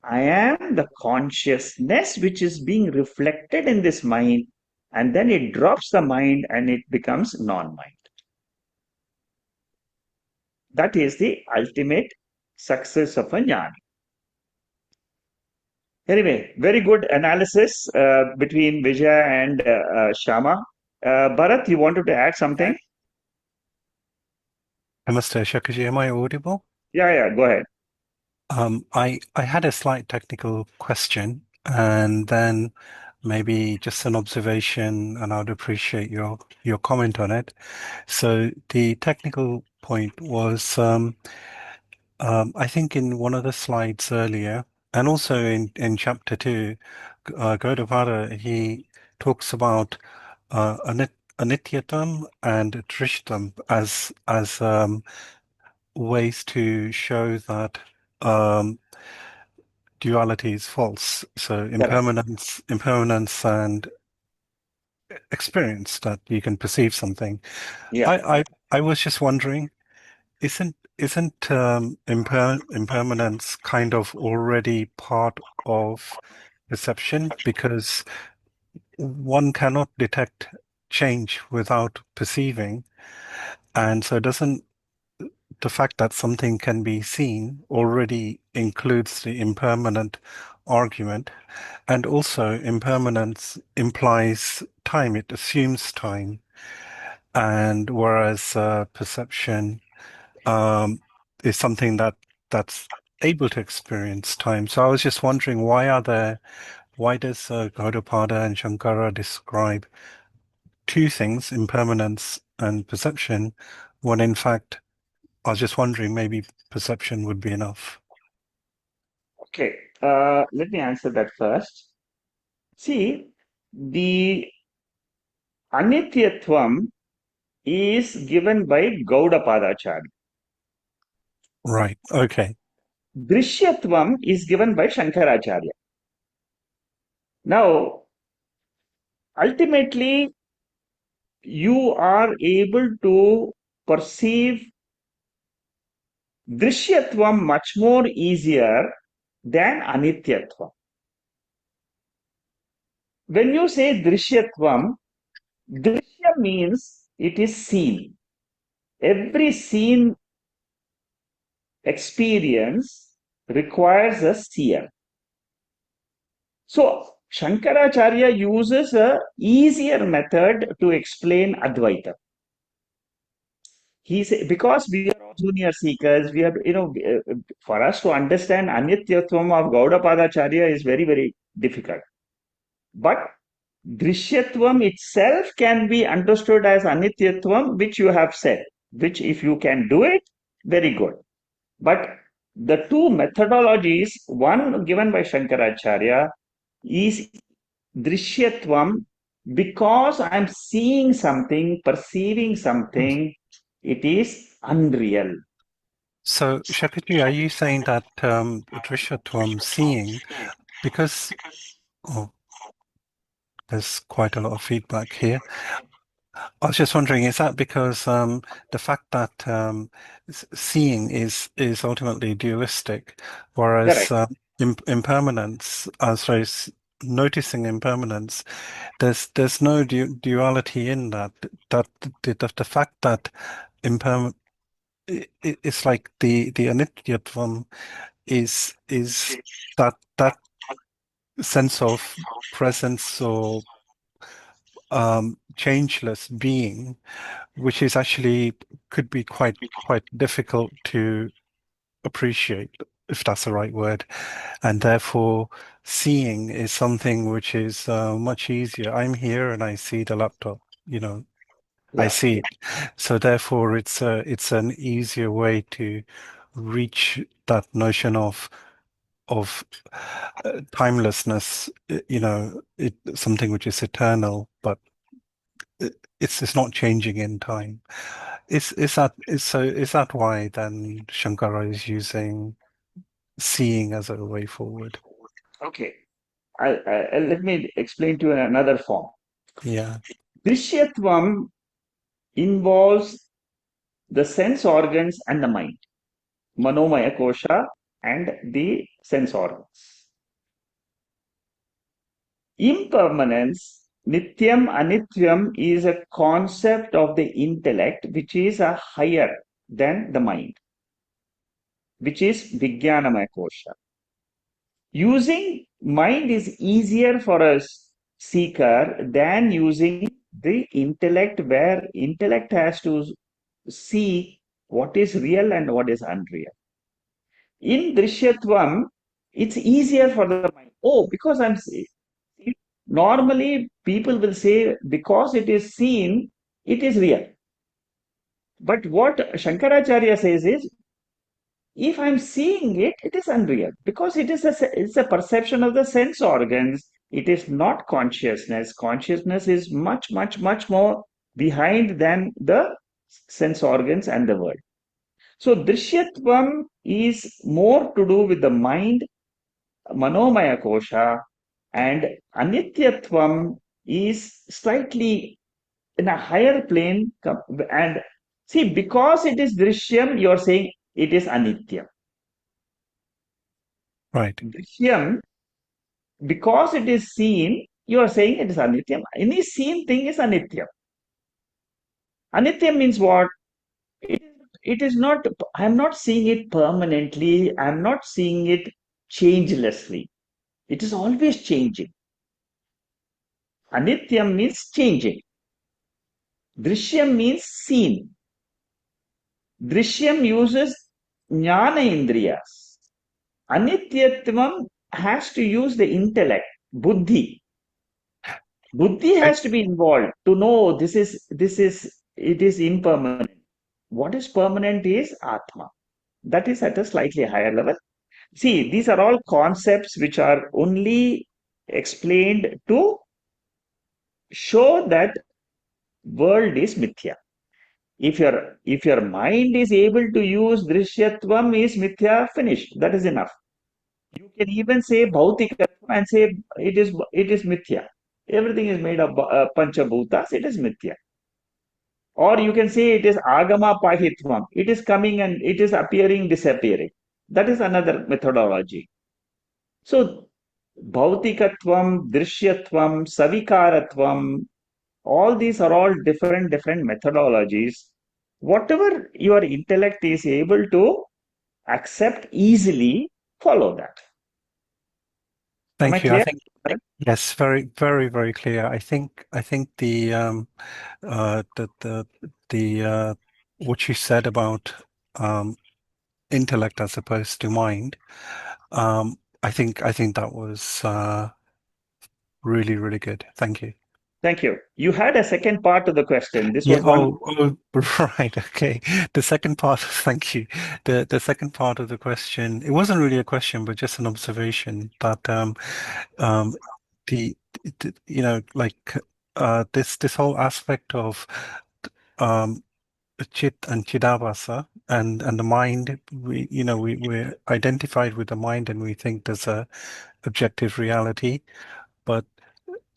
I am the consciousness which is being reflected in this mind, and then it drops the mind and it becomes non-mind. That is the ultimate success of a jnana. Anyway, very good analysis between Vijaya and Shama. Bharat, you wanted to add something? Namaste, Shakaji. Am I audible? Yeah, go ahead. I had a slight technical question, and then maybe just an observation, and I'd appreciate your comment on it. So the technical point was I think in one of the slides earlier, and also in chapter 2, Gaudapada, he talks about anityatam and trishtam as ways to show that duality is false. So impermanence and experience, that you can perceive something. Yeah. I was just wondering, isn't impermanence kind of already part of perception, because one cannot detect change without perceiving, and so doesn't the fact that something can be seen already includes the impermanent argument? And also impermanence implies time, it assumes time, and whereas perception is something that's able to experience time. So I was just wondering, why does Gaudapada and Shankara describe two things, impermanence and perception, when in fact I was just wondering, maybe perception would be enough. Okay, let me answer that first. See, the anityatvam is given by Gaudapadacharya. Right. Okay. Drishyatvam is given by Shankaracharya. Now, ultimately, you are able to perceive Drishyatvam much more easier than Anityatvam. When you say Drishyatvam, Drishya means it is seen. Every seen experience requires a seer. So Shankaracharya uses a easier method to explain Advaita. He said, because we are all junior seekers, we are, for us to understand Anityatvam of Gaudapadacharya is very, very difficult. But Drishyatvam itself can be understood as Anityatvam, which you have said, which if you can do it, very good. But the two methodologies, one given by Shankaracharya is Drishyatvam, because I'm seeing something, perceiving something, it is unreal. So, Shakaji, are you saying that Drishyatvam, seeing, because there's quite a lot of feedback here. I was just wondering, is that because the fact that seeing is ultimately dualistic, whereas impermanence, noticing impermanence, there's no duality in that. That the fact that it's like the anityatvam is that sense of presence or changeless being, which is actually could be quite difficult to appreciate, if that's the right word, and therefore seeing is something which is much easier. I'm here and I see the laptop, I see it. So therefore it's an easier way to reach that notion of timelessness, something which is eternal, but it's not changing in time. Is that why then Shankara is using seeing as a way forward? Okay, let me explain to you in another form. Yeah. Drishyatvam involves the sense organs and the mind, Manomaya Kosha and the sense organs. Impermanence, Nityam Anityam, is a concept of the intellect which is a higher than the mind, which is Vijnanamaya Kosha. Using mind is easier for a seeker than using the intellect, where intellect has to see what is real and what is unreal. In Drishyatvam, it's easier for the mind. Oh, because I'm seeing. Normally, people will say, because it is seen, it is real. But what Shankaracharya says is, If I'm seeing it, it is unreal because it's a perception of the sense organs. It is not consciousness. Consciousness is much, much, much more behind than the sense organs and the world. So Drishyatvam is more to do with the mind, Manomaya Kosha, and Anityatvam is slightly in a higher plane. And see, because it is Drishyam, you're saying it is Anitya. Right. Drishyam, because it is seen, you are saying it is Anityam. Any seen thing is Anityam. Anityam means what? It is not, I'm not seeing it permanently, I'm not seeing it changelessly. It is always changing. Anityam means changing. Drishyam means seen. Drishyam uses jnana indriyas. Anityatvam has to use the intellect, buddhi. Buddhi has to be involved to know it is impermanent. What is permanent is Atma. That is at a slightly higher level. See, these are all concepts which are only explained to show that world is mithya. If your mind is able to use drishyatvam is mithya, finished. That is enough. You can even say bhautikatvam and say it is mithya. Everything is made of panchabhutas, it is mithya. Or you can say it is agama pahitvam. It is coming and it is appearing, disappearing. That is another methodology. So bhautikatvam, drishyatvam, savikaratvam, all these are all different methodologies. Whatever your intellect is able to accept easily, follow that. Thank you. Clear? I think yes, very, very, very clear. I think the what you said about intellect as opposed to mind, I think that was really, really good. Thank you. Thank you. You had a second part to the question. This Yeah. was one. Oh, right. Okay. The second part. Thank you. The second part of the question. It wasn't really a question, but just an observation that the you know, like this whole aspect of chit and chidavasa and the mind, we're identified with the mind and we think there's a objective reality, but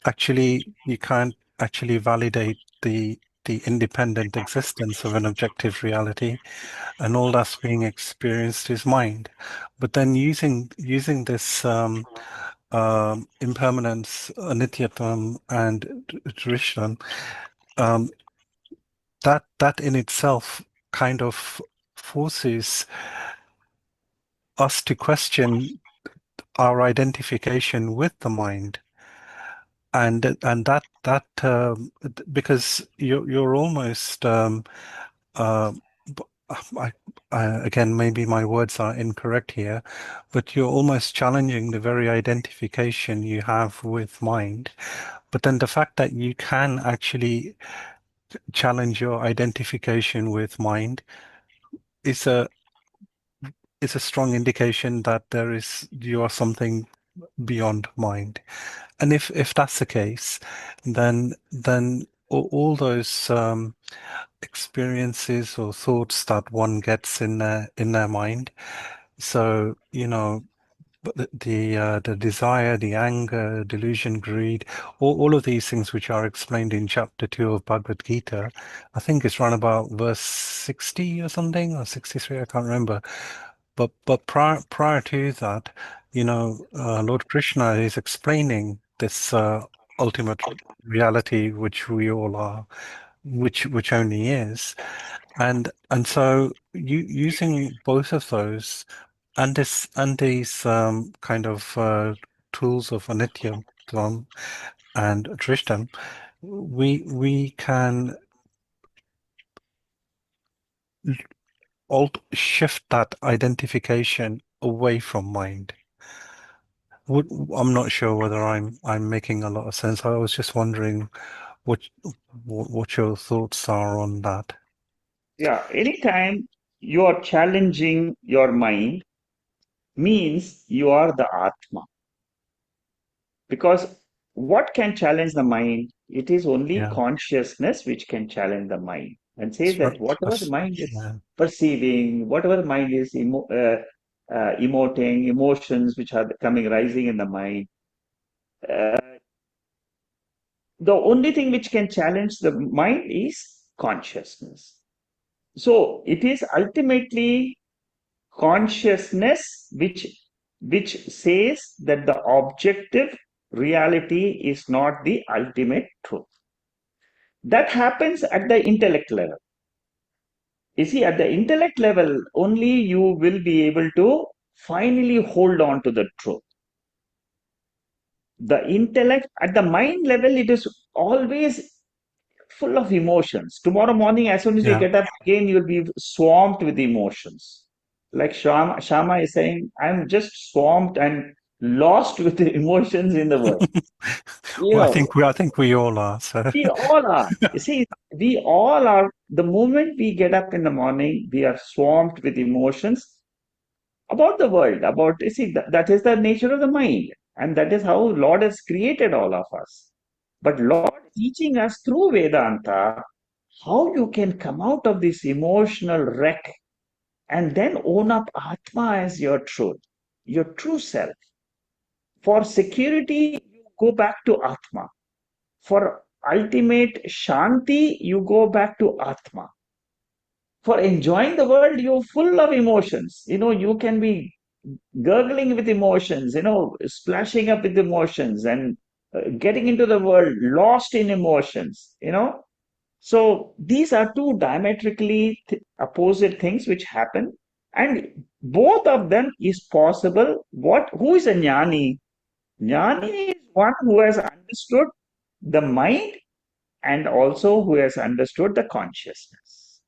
actually you can't actually validate the independent existence of an objective reality, and all that's being experienced is mind. But then using this impermanence, anityatvam, and drishyam, that in itself kind of forces us to question our identification with the mind, and that because you're almost I, again, maybe my words are incorrect here, but you're almost challenging the very identification you have with mind. But then the fact that you can actually challenge your identification with mind is a strong indication that you are something beyond mind. And if that's the case, then all those experiences or thoughts that one gets in their mind. So, the desire, the anger, delusion, greed, all of these things which are explained in chapter 2 of Bhagavad Gita, I think it's around about verse 60 or something, or 63, I can't remember. But prior to that, Lord Krishna is explaining this ultimate reality which we all are, which only is. And so using both of those and these kind of tools of Anityam and Drishtam, we can shift that identification away from mind. I'm not sure whether I'm making a lot of sense. I was just wondering what your thoughts are on that. Yeah, anytime you are challenging your mind means you are the Atma. Because what can challenge the mind? It is only consciousness which can challenge the mind and say that whatever the mind is perceiving, whatever the mind is emoting, emotions which are coming rising in the mind, the only thing which can challenge the mind is consciousness. So it is ultimately consciousness which says that the objective reality is not the ultimate truth. That happens at the intellect level. You see, at the intellect level, only you will be able to finally hold on to the truth. The intellect, at the mind level, it is always full of emotions. Tomorrow morning, as soon as you get up again, you'll be swamped with emotions. Like Shama is saying, I'm just swamped and lost with the emotions in the world. Well, I think we all are. So we all are. You see, we all are. The moment we get up in the morning, we are swamped with emotions about the world. About you see, that is the nature of the mind, and that is how Lord has created all of us. But Lord teaching us through Vedanta how you can come out of this emotional wreck and then own up Atma as your truth, your true self. For security, you go back to Atma. For ultimate Shanti, you go back to Atma. For enjoying the world, you're full of emotions. You can be gurgling with emotions, splashing up with emotions and getting into the world lost in emotions. So these are two diametrically opposite things which happen, and both of them is possible. Who is a jnani? Jnani is one who has understood the mind and also who has understood the consciousness.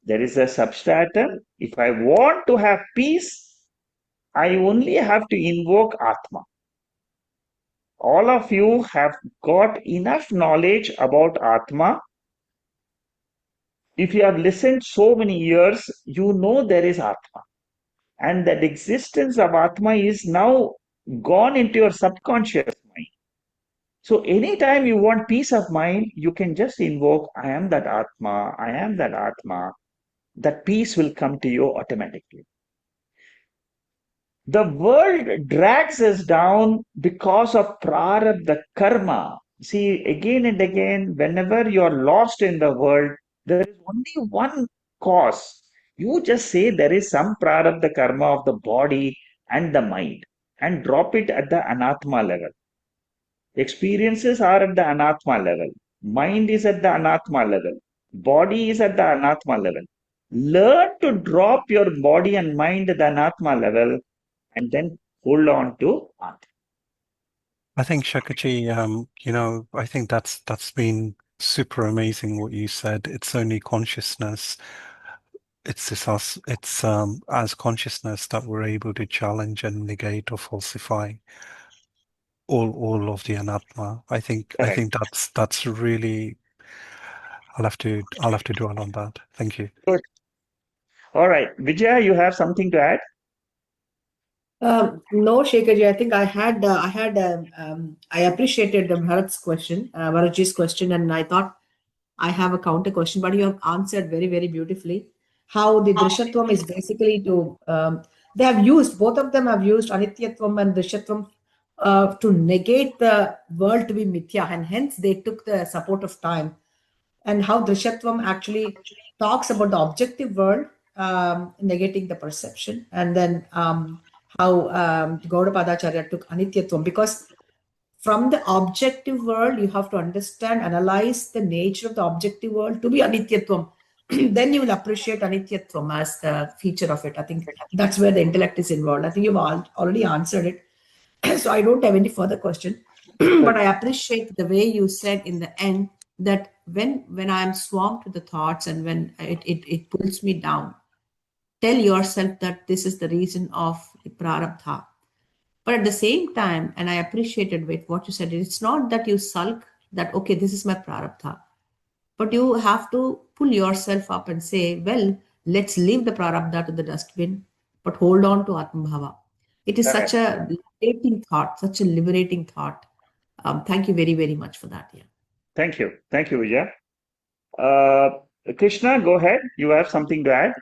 There is a substratum. If I want to have peace, I only have to invoke Atma. All of you have got enough knowledge about Atma. If you have listened so many years, you know there is Atma. And that existence of Atma is now gone into your subconscious mind. So anytime you want peace of mind, you can just invoke, I am that Atma, I am that Atma. That peace will come to you automatically. The world drags us down because of prarabdha karma. See, again and again, whenever you're lost in the world, there is only one cause. You just say there is some prarabdha karma of the body and the mind and drop it at the anatma level. Experiences are at the anatma level. Mind is at the anatma level. Body is at the anatma level. Learn to drop your body and mind at the anatma level and then hold on to Atma. I think Shakaji, I think that's been super amazing what you said. It's only consciousness. It's as consciousness that we're able to challenge and negate or falsify all of the anatma. I think that's really. I'll have to dwell on that. Thank you. Good. All right, Vijaya, you have something to add? No, Shekharji, I think I appreciated Bharat's question, Bharatji's question, and I thought I have a counter question, but you have answered very, very beautifully. How the Drishatvam is basically both of them have used Anityatvam and Drishatvam to negate the world to be mithya, and hence they took the support of time. And how Drishatvam actually talks about the objective world, negating the perception, and then how Gaudapadacharya took Anityatvam, because from the objective world, you have to understand, analyze the nature of the objective world to be Anityatvam. Then you will appreciate Anityatvam as the feature of it. I think that's where the intellect is involved. I think you've already answered it. So I don't have any further question. But I appreciate the way you said in the end that when I am swamped with the thoughts and when it pulls me down, tell yourself that this is the reason of the prarabdha. But at the same time, and I appreciated what you said, it's not that you sulk that, okay, this is my prarabdha. But you have to pull yourself up and say, well, Let's leave the prarabdha to the dustbin, but hold on to Atmabhava. It is such a liberating thought, such a liberating thought. Thank you very, very much for that. Yeah. Thank you. Thank you, Vijay. Krishna, go ahead. You have something to add?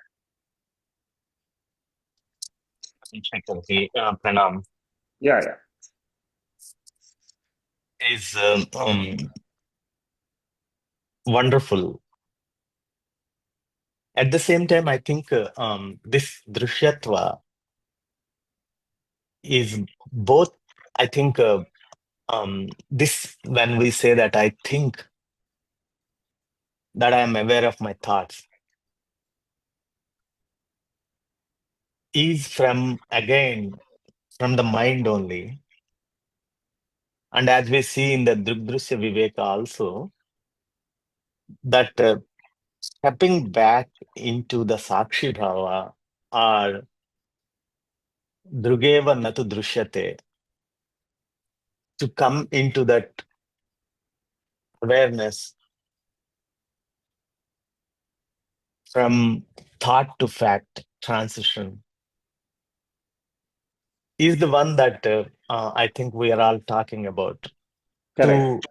Pranam. Yeah. Is wonderful. At the same time, I think this drishyatva is both. I think this, when we say that I think that I am aware of my thoughts, is from the mind only. And as we see in the Drigdrishya Viveka also, that stepping back into the Sakshi Bhava or Drugeva Natu Drishyate, to come into that awareness from thought to fact transition, is the one that I think we are all talking about. Correct. To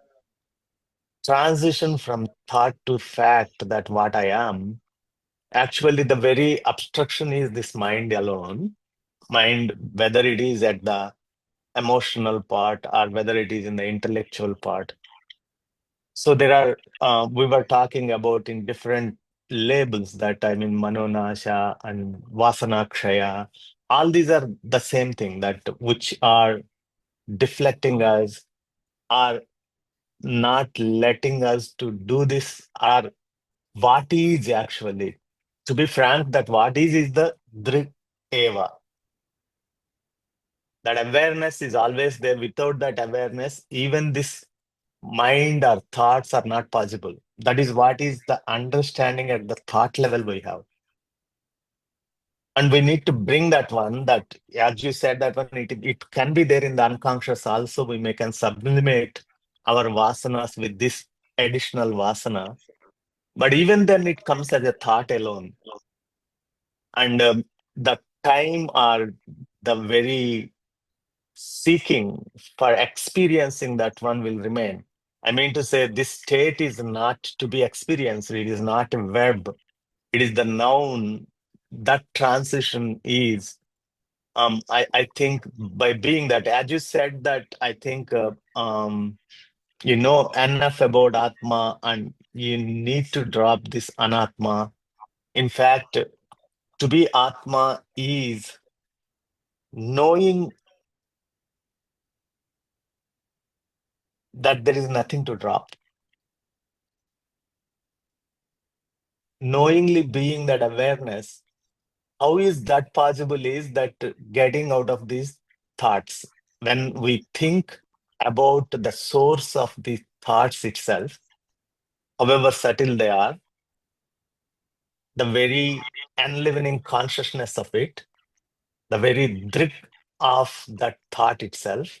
transition from thought to fact that what I am, actually the very obstruction is this mind alone. Mind, whether it is at the emotional part or whether it is in the intellectual part. So there are, we were talking about in different labels that I mean Manonasha and Vasanakshaya. All these are the same thing, that which are deflecting us, are not letting us to do this, are what is actually. To be frank, that what is the Drik Eva. That awareness is always there. Without that awareness, even this mind or thoughts are not possible. That is what is the understanding at the thought level we have. And we need to bring that one, that as you said, that one, it can be there in the unconscious also. We can sublimate our vasanas with this additional vasana. But even then it comes as a thought alone. And the time or the very seeking for experiencing that one will remain. I mean to say, this state is not to be experienced. It is not a verb. It is the noun. That transition is, I think, by being that, as you said, that I think, you know enough about Atma and you need to drop this Anatma. In fact, to be Atma is knowing that there is nothing to drop. Knowingly being that awareness, how is that possible? Is that getting out of these thoughts. When we think about the source of the thoughts itself, however subtle they are, the very enlivening consciousness of it, the very drik of that thought itself,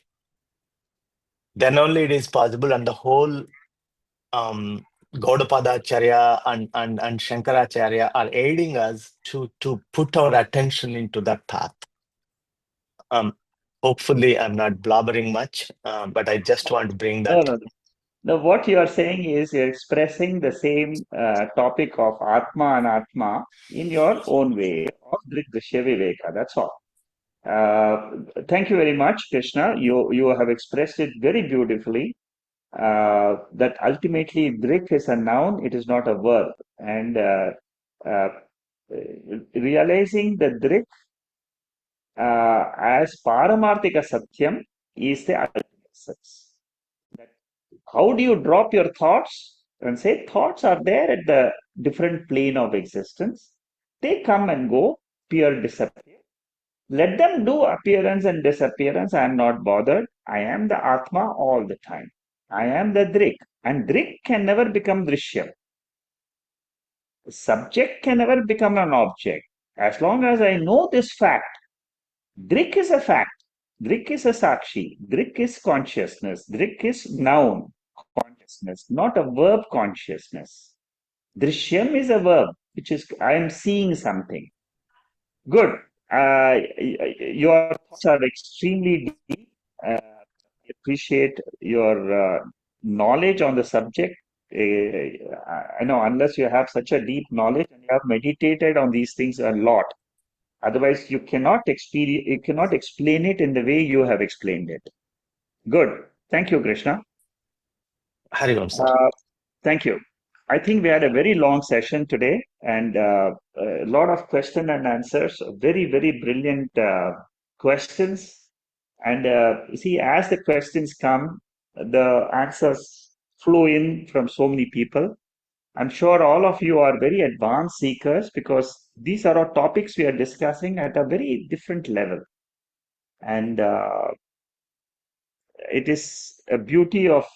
then only it is possible. And the whole Gaudapadacharya and Shankaracharya are aiding us to put our attention into that path. Hopefully, I'm not blabbering much, but I just want to bring that. No, what you are saying is you're expressing the same topic of Atma and Atma in your own way of Drigdrishya Viveka. That's all. Thank you very much, Krishna. You have expressed it very beautifully. That ultimately Drik is a noun, it is not a verb. And realizing the Drik as Paramarthika Satyam is the ultimate essence. How do you drop your thoughts and say thoughts are there at the different plane of existence? They come and go, appear, disappear. Let them do appearance and disappearance. I am not bothered. I am the Atma all the time. I am the Drik. And Drik can never become Drishyam. Subject can never become an object. As long as I know this fact, Drik is a fact. Drik is a Sakshi. Drik is consciousness. Drik is noun consciousness, not a verb consciousness. Drishyam is a verb. I am seeing something. Good. Your thoughts are extremely deep. I appreciate your knowledge on the subject. I know unless you have such a deep knowledge and you have meditated on these things a lot, otherwise you cannot explain it in the way you have explained it. Good. Thank you, Krishna. Hari Om, sir. Thank you. I think we had a very long session today and a lot of question and answers, very, very brilliant questions. And see, as the questions come, the answers flow in from so many people. I'm sure all of you are very advanced seekers because these are all topics we are discussing at a very different level. And it is a beauty of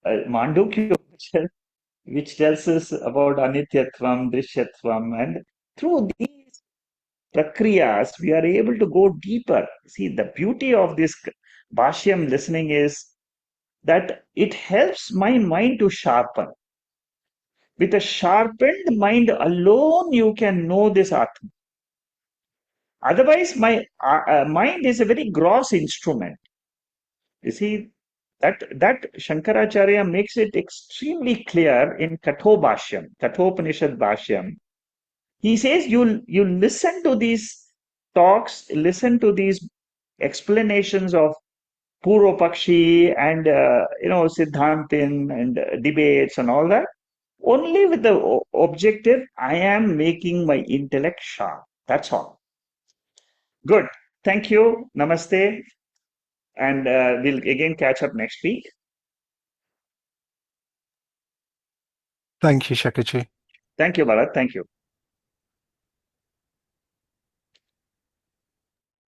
Mandukya Bashyam, which tells us about Anityatvam, Drishyatvam, and through these prakriyas, we are able to go deeper. See, the beauty of this Bashyam listening is that it helps my mind to sharpen. With a sharpened mind alone, you can know this Atma. Otherwise, my mind is a very gross instrument. You see, that Shankaracharya makes it extremely clear in Kathopanishad Bhashyam. He says you listen to these talks, listen to these explanations of Purvapakshi and Siddhantin and debates and all that, only with the objective, I am making my intellect sharp. That's all. Good. Thank you. Namaste. And we'll again catch up next week. Thank you, Shakaji. Thank you, Bharat. Thank you.